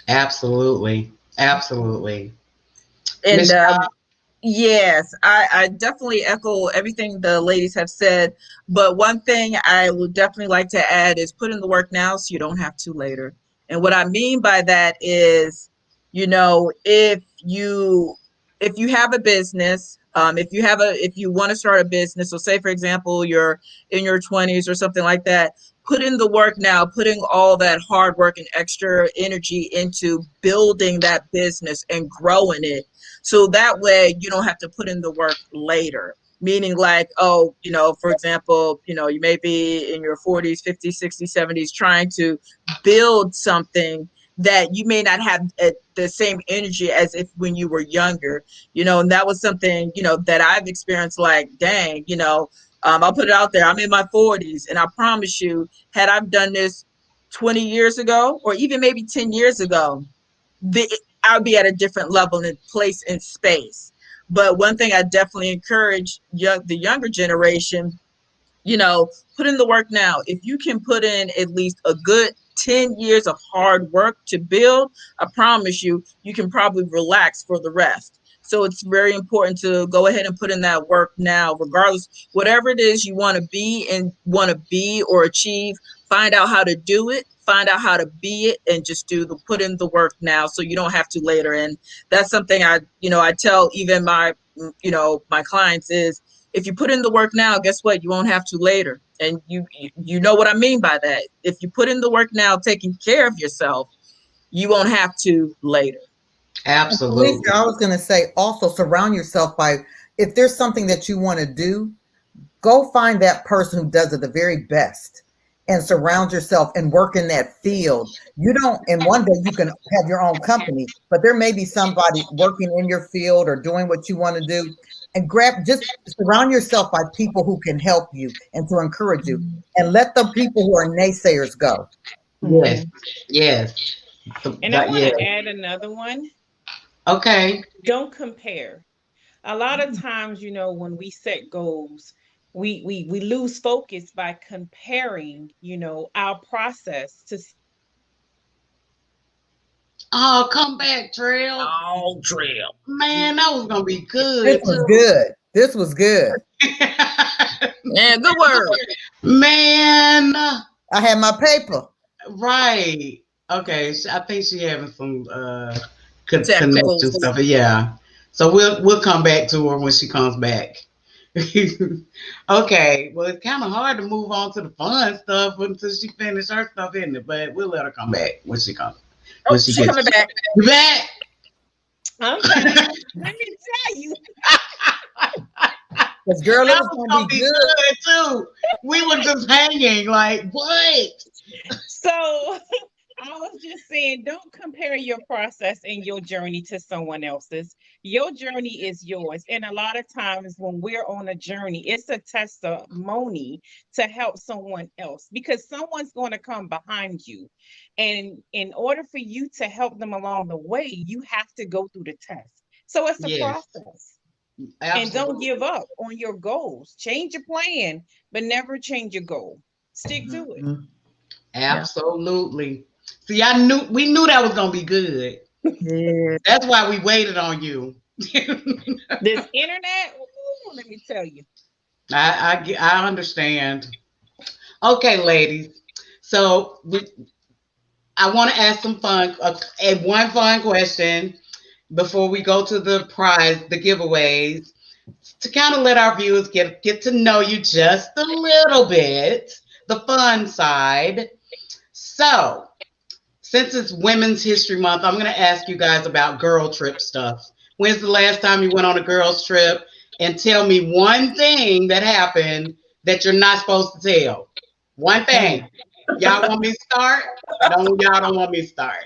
Absolutely. Absolutely. And yes, I definitely echo everything the ladies have said. But one thing I would definitely like to add is put in the work now so you don't have to later. And what I mean by that is, if you have a business, if you want to start a business, so say for example you're in your 20s or something like that, put in the work now, putting all that hard work and extra energy into building that business and growing it. So that way you don't have to put in the work later. Meaning like, for example, you may be in your 40s, 50s, 60s, 70s trying to build something that you may not have the same energy as if when you were younger, and that was something, that I've experienced, like, dang, I'll put it out there. I'm in my 40s, and I promise you, had I done this 20 years ago, or even maybe 10 years ago, I'll be at a different level and place in space. But one thing I definitely encourage the younger generation, put in the work now. If you can put in at least a good 10 years of hard work to build, I promise you, you can probably relax for the rest. So it's very important to go ahead and put in that work now, regardless, whatever it is you want to be or achieve, find out how to do it, find out how to be it, and just put in the work now so you don't have to later. And that's something I tell even my clients is, if you put in the work now, guess what? You won't have to later. And you know what I mean by that. If you put in the work now, taking care of yourself, you won't have to later. Absolutely. I was going to say, also surround yourself by, if there's something that you want to do, go find that person who does it the very best and surround yourself and work in that field. You don't, and one day you can have your own company, but there may be somebody working in your field or doing what you want to do. And just surround yourself by people who can help you and to encourage you, and let the people who are naysayers go. Yes, yes. And I want to add another one. Okay. Don't compare. A lot of times, you know, when we set goals, we lose focus by comparing, you know, our process to. Oh, come back, Trail. Oh, Trail. Man, that was gonna be good. This was good. This was good. Yeah, good word. Man. I had my paper. Right. Okay. I think she having some Technical connection stuff. Yeah. So we'll come back to her when she comes back. Okay. Well, it's kind of hard to move on to the fun stuff until she finishes her stuff, isn't it? But we'll let her come back when she comes. Oh, she's coming back. You back? I'm back. Let me tell you. Because girl, it That was was gonna be good too. We were just hanging like, what? So I was just saying, don't compare your process and your journey to someone else's. Your journey is yours. And a lot of times when we're on a journey, it's a testimony to help someone else, because someone's going to come behind you. And in order for you to help them along the way, you have to go through the test. So it's a Yes. process. Absolutely. And don't give up on your goals. Change your plan, but never change your goal. Stick to it. Absolutely. See, we knew that was gonna be good. Yeah. That's why we waited on you. This internet, ooh, let me tell you. I understand. Okay, ladies. So I want to ask some one fun question before we go to the giveaways, to kind of let our viewers get to know you just a little bit, the fun side. So, since it's Women's History Month, I'm going to ask you guys about girl trip stuff. When's the last time you went on a girls trip? And tell me one thing that happened that you're not supposed to tell. One thing. Y'all want me to start? Y'all don't want me to start.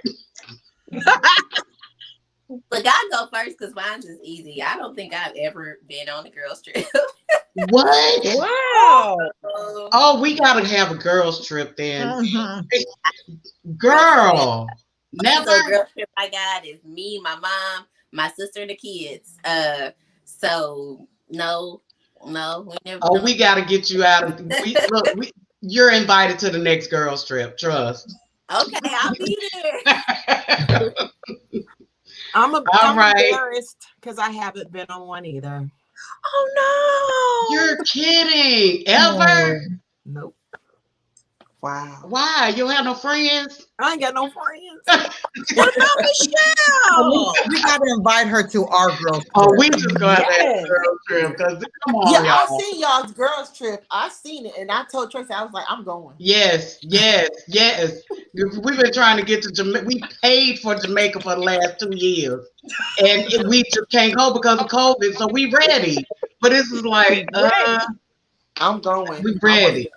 Look, I'll go first because mine's is easy. I don't think I've ever been on a girls' trip. What? Wow. Oh, we got to have a girls' trip then. Mm-hmm. Girl. Never. So girl trip I got is me, my mom, my sister, and the kids. So no, we never. Oh, we got to get you out of. You're invited to the next girls' trip. Trust. Okay, I'll be there. I'm right. embarrassed because I haven't been on one either. Oh no. You're kidding. Ever? Nope. Wow. Why? You don't have no friends? I ain't got no friends. What about Michele? We got to invite her to our girls. Oh, we just going to have Yes. that girls' trip. Because come on, Yeah, I y'all. seen y'all's girls trip. I seen it, and I told Tracey, I was like, I'm going. Yes. We've been trying to get to Jamaica. We paid for Jamaica for the last 2 years. And we just can't go because of COVID. So we ready. But this is like, I'm going. we ready.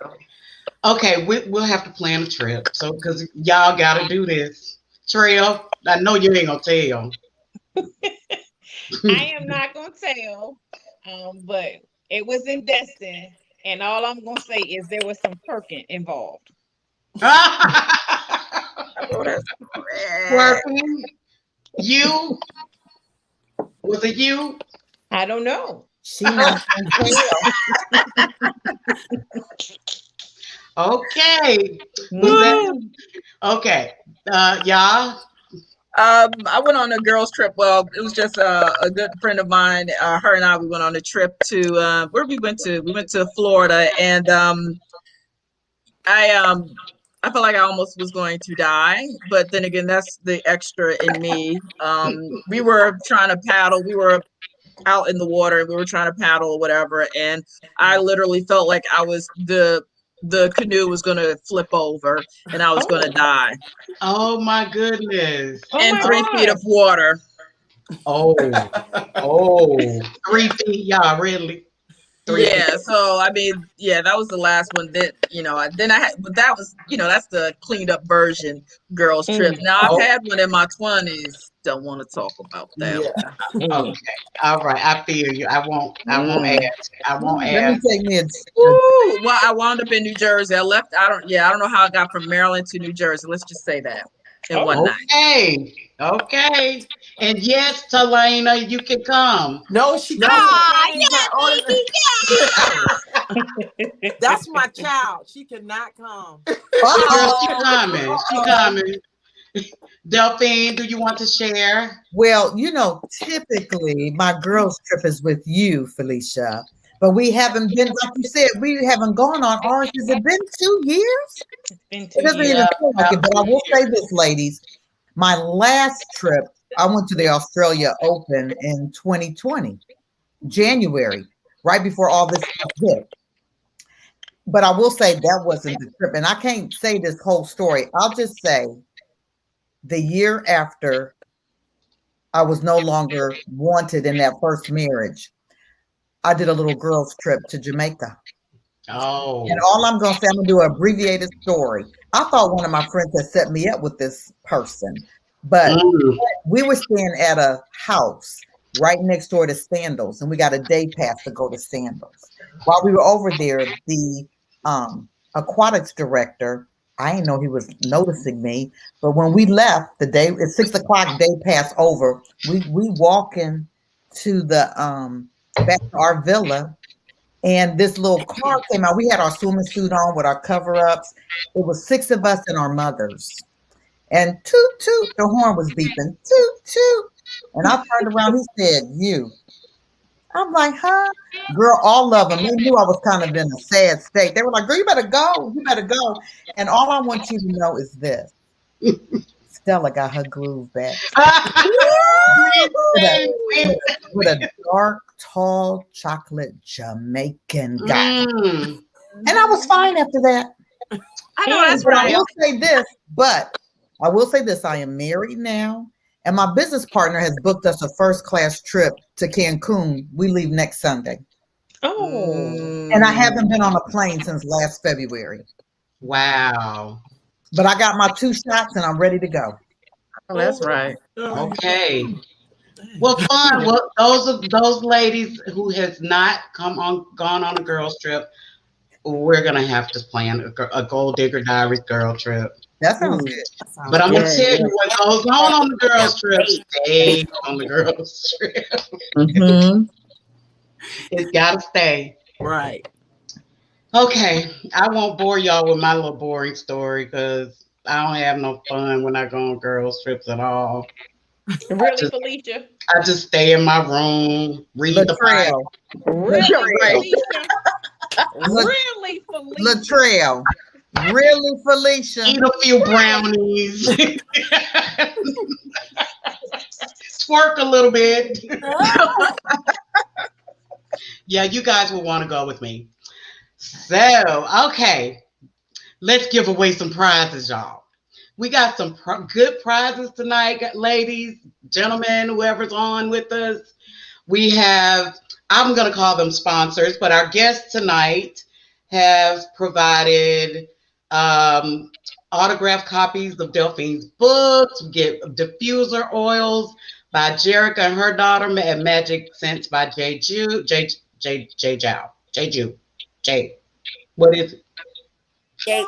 Okay, we'll have to plan a trip. So, because y'all got to do this. Trail, I know you ain't going to tell. I am not going to tell, but it was in Destin. And all I'm going to say is there was some twerking involved. Twerking? You? Was it you? I don't know. She not gonna tell. Okay. Okay. Y'all? I went on a girls trip. Well, it was just a good friend of mine. Her and I, we went on a trip to where we went to. We went to Florida, and I felt like I almost was going to die, but then again, that's the extra in me. We were trying to paddle. We were out in the water, and we were trying to paddle or whatever, and I literally felt like I was the canoe was going to flip over, and I was going to die. Oh my goodness. And 3 feet of water. Oh. 3 feet, y'all, really? Yeah, so I mean, yeah, that was the last one that, then I had, but that was, that's the cleaned up version, girls trip. Now I've had one in my 20s. Don't want to talk about that one. Okay. All right. I feel you. I won't ask. I won't Let me ask. take me a Woo! Well, I wound up in New Jersey. I don't know how I got from Maryland to New Jersey. Let's just say that in one night. Okay. Okay. And yes, Talena, you can come. No, she No. That's my child. She cannot come. Girl, she coming. She coming. Delphine, do you want to share? Well, typically my girls' trip is with you, Felicia, but we haven't been, like you said, we haven't gone on ours. Has it been 2 years? It's been 2 It doesn't years. even feel like it, but I will say this, ladies. My last trip, I went to the Australia Open in 2020, January, right before all this stuff hit. But I will say that wasn't the trip. And I can't say this whole story. I'll just say the year after I was no longer wanted in that first marriage, I did a little girls' trip to Jamaica. Oh. And all I'm going to say, I'm going to do an abbreviated story. I thought one of my friends had set me up with this person, but we were staying at a house right next door to Sandals, and we got a day pass to go to Sandals. While we were over there, the aquatics director, I didn't know he was noticing me, but when we left the day, it's 6 o'clock, day pass over, we walking to the back to our villa, and this little car came out. We had our swimming suit on with our cover-ups. It was 6 of us and our mothers. And toot, toot, the horn was beeping. Toot, toot. And I turned around, he said, you. I'm like, huh? Girl, all of them, they knew I was kind of in a sad state. They were like, girl, you better go. You better go. And all I want you to know is this. Stella got her groove back. with a dark, tall, chocolate Jamaican guy. And I was fine after that. I know that's But right. I will say this, I am married now. And my business partner has booked us a first-class trip to Cancun. We leave next Sunday. Oh. And I haven't been on a plane since last February. Wow. But I got my 2 shots and I'm ready to go. Oh, that's right. Okay. Well, fun. Well, those ladies who has not gone on a girls trip, we're gonna have to plan a Goal Digger Diaries girl trip. That sounds good. But I'm gonna tell you what goes on the girls trip. Stay on the girls trip. It's gotta stay. Right. Okay, I won't bore y'all with my little boring story because I don't have no fun when I go on girls trips at all. Really, Felicia? I just stay in my room, read the Bible. Really, Felicia? Really, Felicia? Latrell. Really, Felicia? Eat a few brownies. Twerk a little bit. Yeah, you guys will want to go with me. So, okay. Let's give away some prizes, y'all. We got some good prizes tonight, ladies, gentlemen, whoever's on with us. We have, I'm going to call them sponsors, but our guests tonight have provided autographed copies of Delphine's books. We get diffuser oils by Jerica and her daughter, and Magic Scents by Jai Jou. Jai Jou. What is it? Jai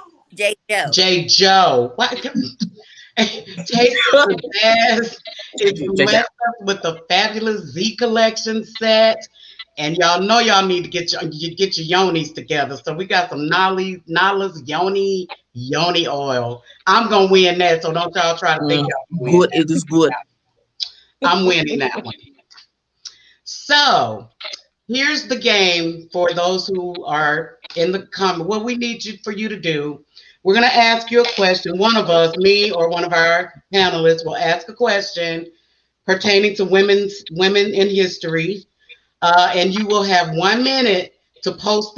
Jou. Jai Jou. What? Tastes the best. It's blessed us with the fabulous Z collection set. And y'all know y'all need to get your Yonis together. So we got some Nala's Yoni oil. I'm gonna win that, so don't y'all try to think y'all Good, it is good. I'm winning that one. So here's the game for those who are in the comment. What we need for you to do, we're going to ask you a question. One of us, me or one of our panelists, will ask a question pertaining to women in history, and you will have 1 minute to post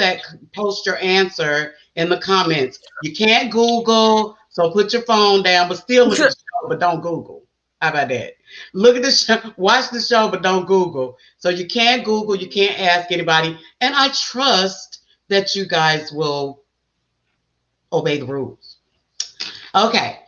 your answer in the comments. You can't Google, so put your phone down, but still look at the show, but don't Google. How about that? Look at the show, watch the show, but don't Google. So you can't Google, you can't ask anybody. And I trust that you guys will obey the rules. Okay.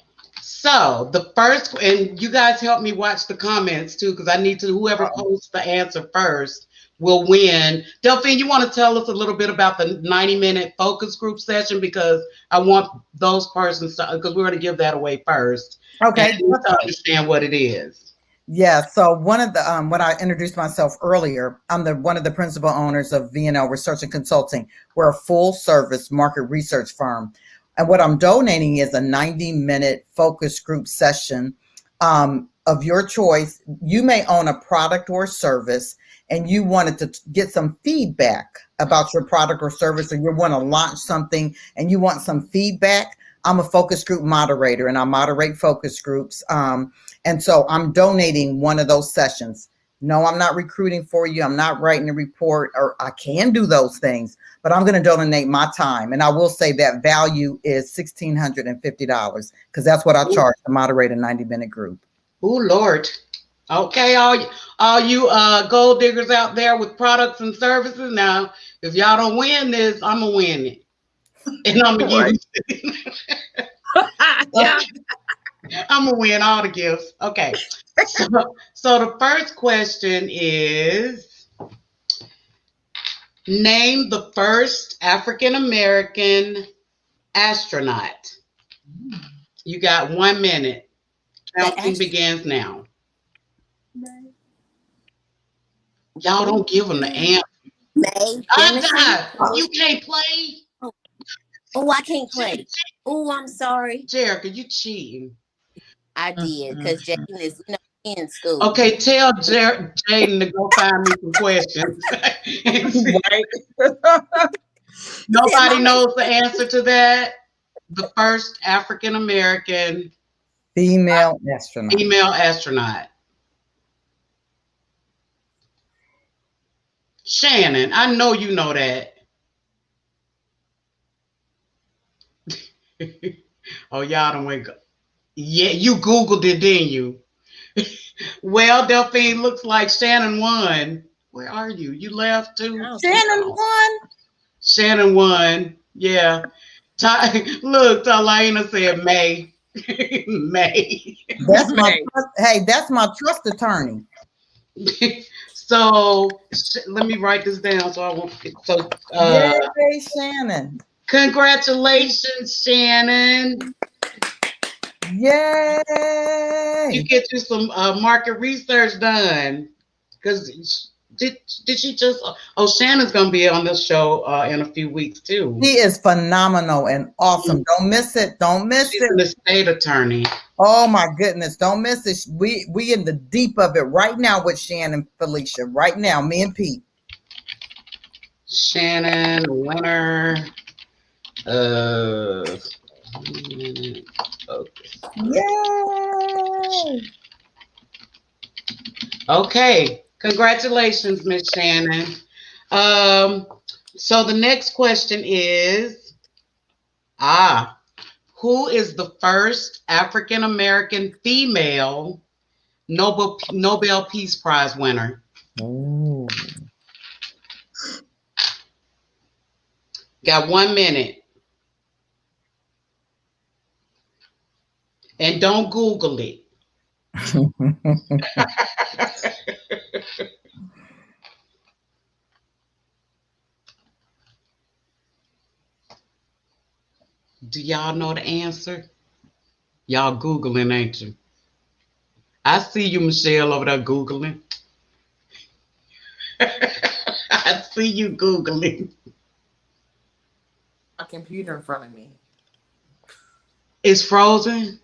So the first, and you guys help me watch the comments too, because I need to, whoever posts the answer first will win. Delphine, you want to tell us a little bit about the 90-minute focus group session? Because I want those persons to, because we're going to give that away first. Okay. To understand what it is. Yeah. So one of the when I introduced myself earlier, I'm one of the principal owners of VNL Research and Consulting. We're a full service market research firm. And what I'm donating is a 90-minute focus group session of your choice. You may own a product or service and you wanted to get some feedback about your product or service, or you want to launch something and you want some feedback. I'm a focus group moderator and I moderate focus groups. And so I'm donating one of those sessions. No, I'm not recruiting for you. I'm not writing a report, or I can do those things, but I'm going to donate my time. And I will say that value is $1,650 because that's what I charge to moderate a 90-minute group. Oh, Lord. Okay, all you gold diggers out there with products and services. Now, if y'all don't win this, I'm going to win it. And I'm going to use it. Yeah. I'm going to win all the gifts. Okay. So the first question is, name the first African-American astronaut. You got 1 minute. Counting begins now. Y'all don't give them the answer. You can't play. Oh, I can't play. Oh, I'm sorry. Jerica, you cheating. I did, because Jaden is in school. Okay, tell Jaden to go find me some questions. Nobody knows the answer to that. The first African-American female astronaut. Shannon, I know you know that. Oh, y'all don't wake up. Yeah, you Googled it, didn't you? Well, Delphine, looks like Shannon won. Where are you? You left too? Shannon won. Shannon won. Yeah. Look, Talina said May. May. That's that's my trust attorney. So let me write this down so I won't forget. So yay, Shannon. Congratulations, Shannon. Yay. You get you some market research done. Because did she just, Shannon's going to be on this show in a few weeks too. She is phenomenal and awesome. Don't miss it. Don't miss She's it. an estate attorney. Oh my goodness. Don't miss it. We in the deep of it right now with Shannon, Felicia. Right now, me and Pete. Shannon, winner. Okay. Yay! Okay, congratulations, Miss Shannon. So the next question is, who is the first African American female Nobel Peace Prize winner? Ooh. Got 1 minute. And don't Google it. Do y'all know the answer? Y'all Googling, ain't you? I see you, Michele, over there Googling. I see you Googling. A computer in front of me. It's frozen?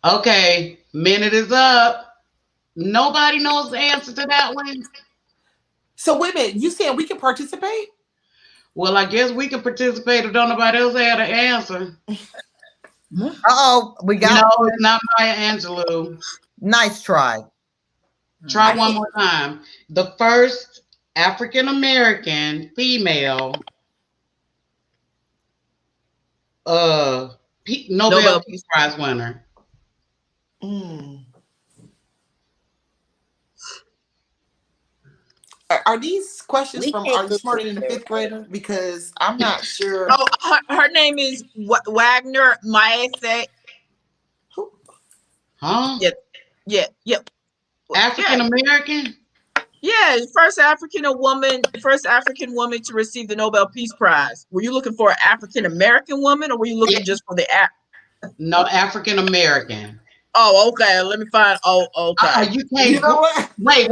Okay, minute is up. Nobody knows the answer to that one. So wait a minute, you saying we can participate? Well, I guess we can participate if don't nobody else have an answer. Uh-oh, we got No, it's not Maya Angelou. Nice try. Try one more time. The first African American female Nobel Peace Prize winner. Mm. Are these questions We from can't Are You Google Smarter Than a it. Fifth Grader? Because I'm not sure. Oh, her name is Wagner Maese. Huh? Yeah. African American? Yeah, first African woman to receive the Nobel Peace Prize. Were you looking for an African American woman, or were you looking just for the No, African American. Oh, okay. Let me find. Oh, okay. You can't. You know what? Wait.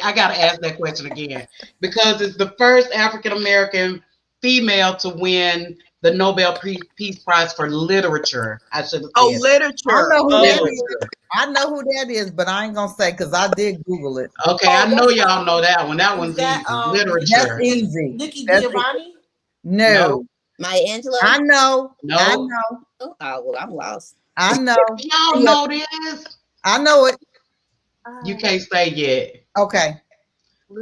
I gotta ask that question again because it's the first African American female to win the Nobel Peace Prize for literature. I should have said. Literature. I know who that Oh. is. I know who that is, but I ain't gonna say because I did Google it. Okay, I know y'all know that one. That one's that, easy. That's Literature. easy. Nikki That's Giovanni? No. Maya Angelou? I know. No. I know. Oh, well, I'm lost. I know. Y'all know this? I know it. You can't say yet. Okay.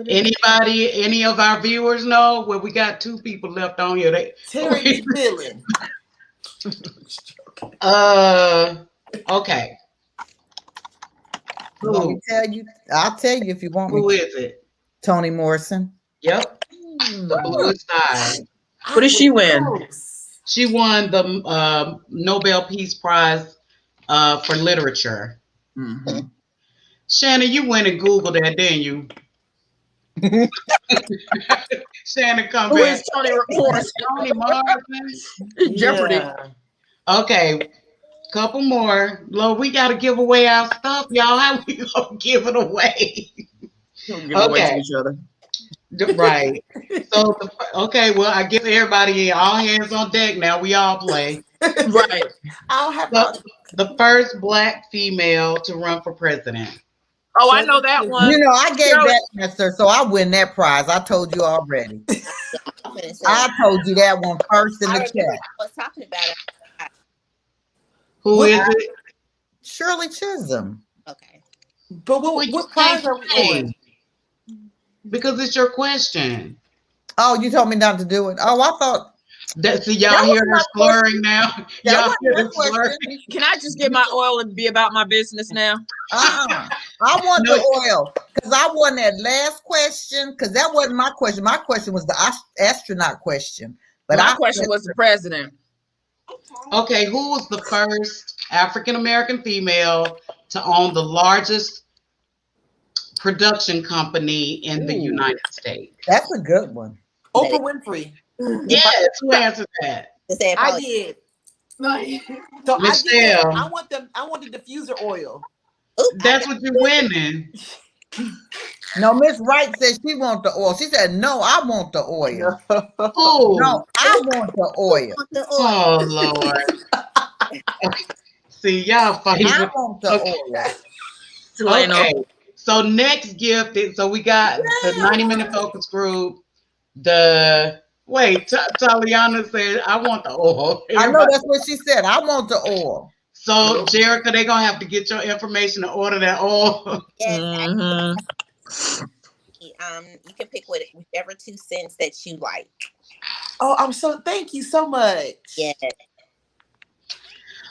Anybody, any of our viewers know? Well, we got two people left on here. Terry Dillon. Okay. You want me to tell you? I'll tell you if you want me. Who is it? Toni Morrison. Yep. The bluest eye. What did she win? She won the Nobel Peace Prize for literature. Mm-hmm. Shannon, you went and Googled that, didn't you? Shannon, come Who back. is Toni Morrison? Toni Morrison. Jeopardy. Yeah. Okay, couple more. Lord, we got to give away our stuff, y'all. How we gonna give it away? Give away to each other. Right. So, okay, well, I guess everybody, all hands on deck now. We all play. Right. I'll have The first Black female to run for president. Oh, I know that one. You know, I gave that answer, so I win that prize. I told you already. I told you that one first in the chat. I was talking about it. Who is it? Shirley Chisholm. Okay. But what prize are we on? Because it's your question. Oh, you told me not to do it. Oh, I thought. See, y'all hear her slurring now? Y'all hear her slurring? Can I just get my oil and be about my business now? I want the oil because I won that last question because that wasn't my question. My question was the astronaut question. But my question was the president. Okay, who was the first African American female to own the largest production company in the United States? That's a good one. Oprah Winfrey. Yes, who answered that? I did. So Michele. I want the diffuser oil. That's what you're winning. No, Miss Wright said she wants the oil. She said, no, I want the oil. Oh. No, I want the oil. Oh, Lord. Okay. See, y'all fighting. I want the oil. Okay. So next gift is, so we got the 90-minute focus group. Taliana said, I want the oil. I know that's what she said. I want the oil. So, Jerica, they're going to have to get your information to order that oil. Yes. You can pick whichever 2 cents that you like. Oh, thank you so much. Yeah.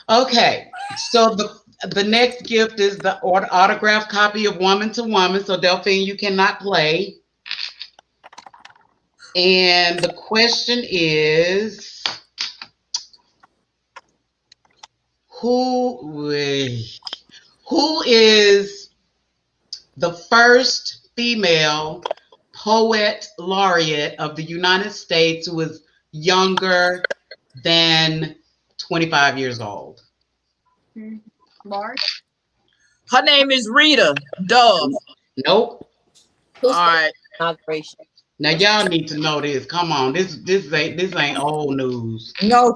Okay. So the next gift is the autographed copy of Woman to Woman. So, Delphine, you cannot play. And the question is, who is the first female poet laureate of the United States who is younger than 25 years old? Mark? Her name is Rita Dove. Nope. All right. Inauguration. Now y'all need to know this. Come on, this ain't old news. No,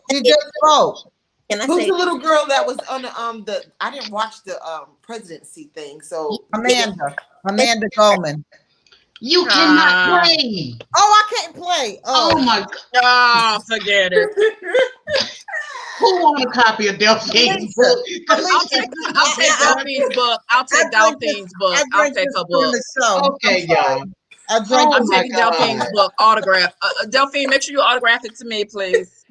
she just spoke. Who's the little girl that was on the I didn't watch the presidency thing. So Amanda Goldman. You cannot play. Oh, I can't play. Oh my God. Oh, forget it. Who want a copy of Delphine's book? I'll take Delphine's book. I'll take Delphine's book. I'll take her book. Okay, y'all. I'm taking Delphine's book autograph. Delphine, make sure you autograph it to me, please.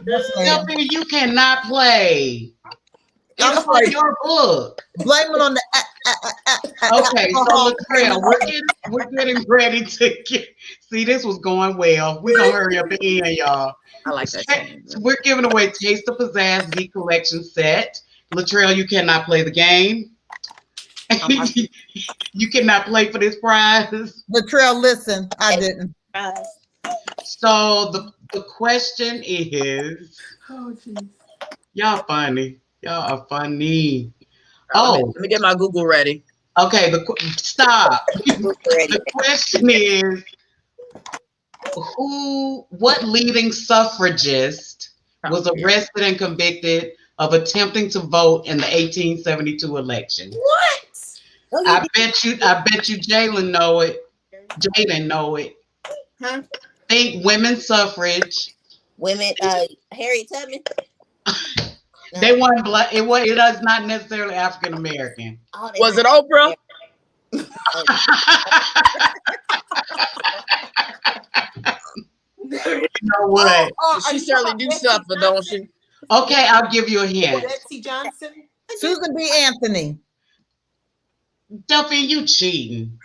Delphine, you cannot play. It's on your book. Blame it on the. Okay, so Latrell, we're getting ready to get. See, this was going well. We're gonna hurry up and end, y'all. I like that. So we're giving away Taste of Pazazz Z Collection set. Latrell, you cannot play the game. You cannot play for this prize. Latrell, listen, I didn't. So the question is, y'all funny. Y'all are funny. Oh, Let me get my Google ready. Okay, stop. The question is, what leading suffragist was arrested and convicted of attempting to vote in the 1872 election? What? I bet you Jalen know it. Jaden know it. Huh? Think women's suffrage. Women, Harriet Tubman. No. They weren't black. It was not necessarily African American. Oh, Was it Oprah? You know what? She certainly do suffer, don't she? Okay, I'll give you a hint. Betsy Johnson. Susan B. Anthony. Delphine, you cheating.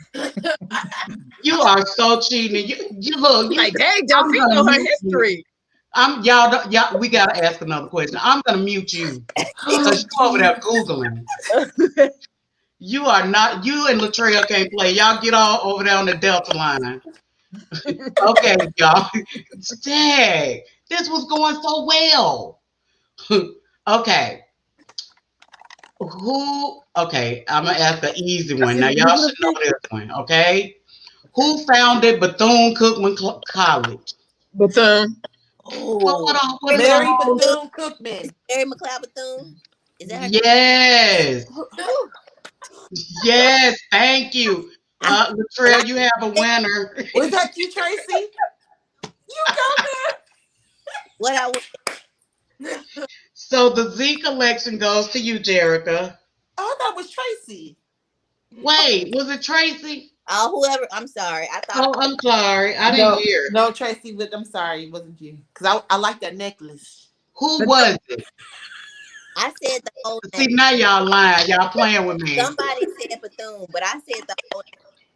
You are so cheating. You look. Like, dang, Delphine know her history. Y'all, we gotta ask another question. I'm gonna mute you because you're over there Googling. You are not, you and Latrell can't play. Y'all get all over there on the Delta line. Okay, y'all. Dang, this was going so well. Okay. Okay, I'm gonna ask the easy one. Now, y'all should know this one, okay? Who founded Bethune-Cookman College? Bethune. Oh, Mary Bethune-Cookman. Mary McLeod Bethune. Is that her Yes. Yes, thank you. Latrell, you have a winner. Was that you, Tracey? You got that. What I So the Z collection goes to you, Jerica. Oh, that was Tracey. Wait, was it Tracey? whoever. I'm sorry. I thought. Oh, I'm sorry. I didn't hear. No, Tracey, I'm sorry, it wasn't you. Because I like that necklace. Who was it? I said the whole See, name. now y'all lying. Y'all playing with me. Somebody said Bethune, but I said the whole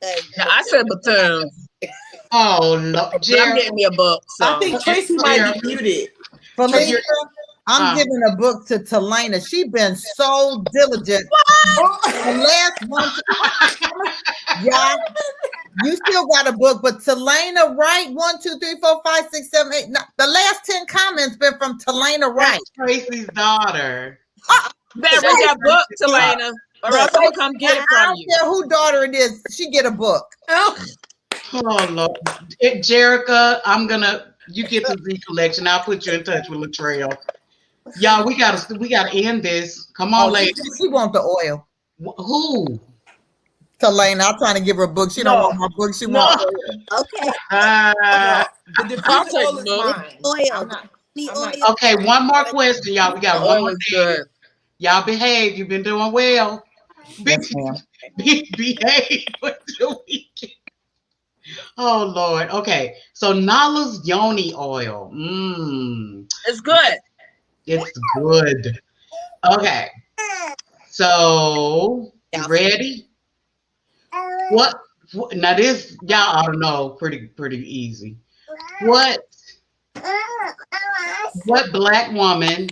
name. Now, I said Bethune. Oh, no. I'm getting me a book. So. I think Tracey might be muted. Felicia, I'm giving a book to Talena. She's been so diligent. The last one, yeah, you still got a book, but Talena Wright, 1, 2, 3, 4, 5, 6, 7, 8. No, the last 10 comments been from Talena Wright. Tracy's daughter. Better read that book, Talena, or else I'll come get it I from don't you. care who daughter it is. She get a book. Oh, Lord. Jerica, you get the Z collection. I'll put you in touch with Latrell. Y'all, we gotta end this. Come on, ladies. She want the oil. Who? Talena, I'm trying to give her a book. She don't want my book. She wants oil. Okay. The oil is mine. Oil. The oil. Okay, one more question, y'all. We got one more thing. Good. Y'all behave. You've been doing well. Yes, ma'am. Behave until we get. Oh Lord. Okay. So Nala's Yoni oil. It's good. It's good. Okay. So you ready? What now this y'all ought to know pretty easy. What black woman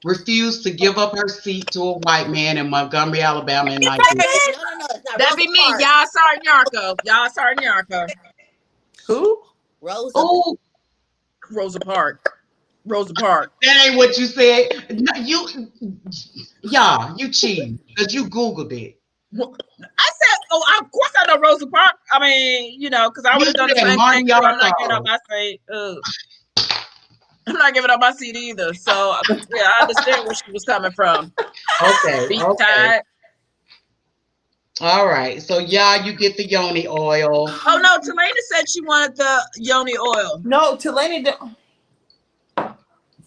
refused to give up her seat to a white man in Montgomery, Alabama in 19? No, it's not. That be me. Y'all sorry, Nyarko. Who? Rosa. Oh, Rosa Parks. that ain't what you said. No, you cheating because you Googled it. I said, of course I know Rosa Parks. I mean, because I would have done the same thing. So I'm not giving up my seat. I'm not giving up my seat either. So yeah, I understand where she was coming from. Okay. Be tied. All right. So you get the Yoni oil. Oh no, Talena said she wanted the Yoni oil. No, Talena.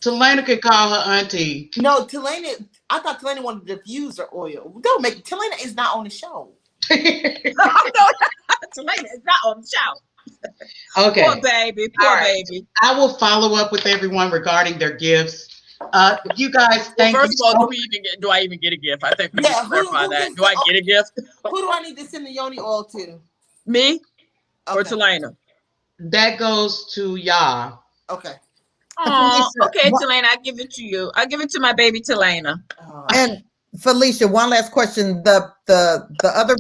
Talena could call her auntie. No, Talena. I thought Talena wanted the diffuser oil. Don't make Talena is not on the show. Talena is not on the show. Okay. Poor baby. Right. I will follow up with everyone regarding their gifts. You guys, thank First you of all, so do I even get a gift? I think we need Yeah, to clarify who that. gets Do I get a gift? Who do I need to send the Yoni oil to? Me or Okay. Talena? That goes to y'all. Okay. Oh, Felicia, okay, Talena, I give it to you. I give it to my baby Talena. And Felicia, one last question: the other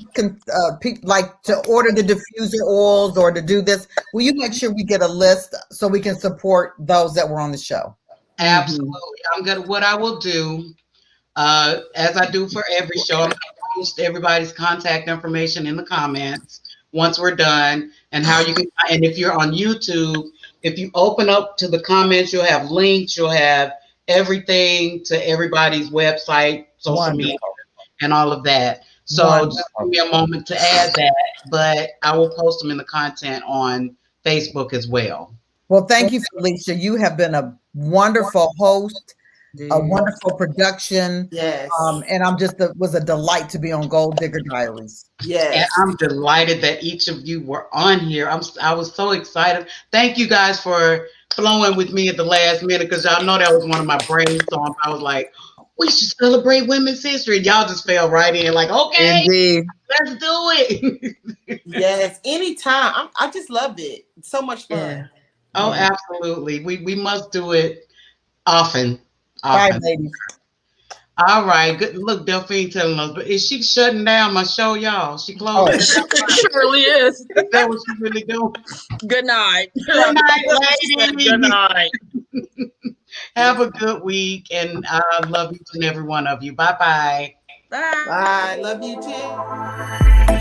people like to order the diffuser oils or to do this. Will you make sure we get a list so we can support those that were on the show? Absolutely. I'm gonna. What I will do, as I do for every show, I'm gonna post everybody's contact information in the comments once we're done, and how you can. And if you're on YouTube, if you open up to the comments, you'll have links. You'll have everything to everybody's website, social media, and all of that. So just give me a moment to add that, but I will post them in the content on Facebook as well. Well, thank you, Felicia. You have been a wonderful host, a wonderful production. Yes. And I'm just was a delight to be on Goal Digger Diaries. Yes. And I'm delighted that each of you were on here. I was so excited. Thank you guys for flowing with me at the last minute, because y'all know that was one of my brainstorms. I was like, we should celebrate women's history. And y'all just fell right in like, okay, Indeed. let's do it. Yes. Anytime. I just loved it. So much fun. Yeah. Oh, absolutely. We must do it often. Bye, ladies. All right. Good. Look, Delphine telling us, but is she shutting down my show, y'all? She closing. She surely is. Is that what she really doing? Good night. Good night, ladies. Good night. Have a good week, and I love each and every one of you. Bye-bye. Bye. Bye. Love you too.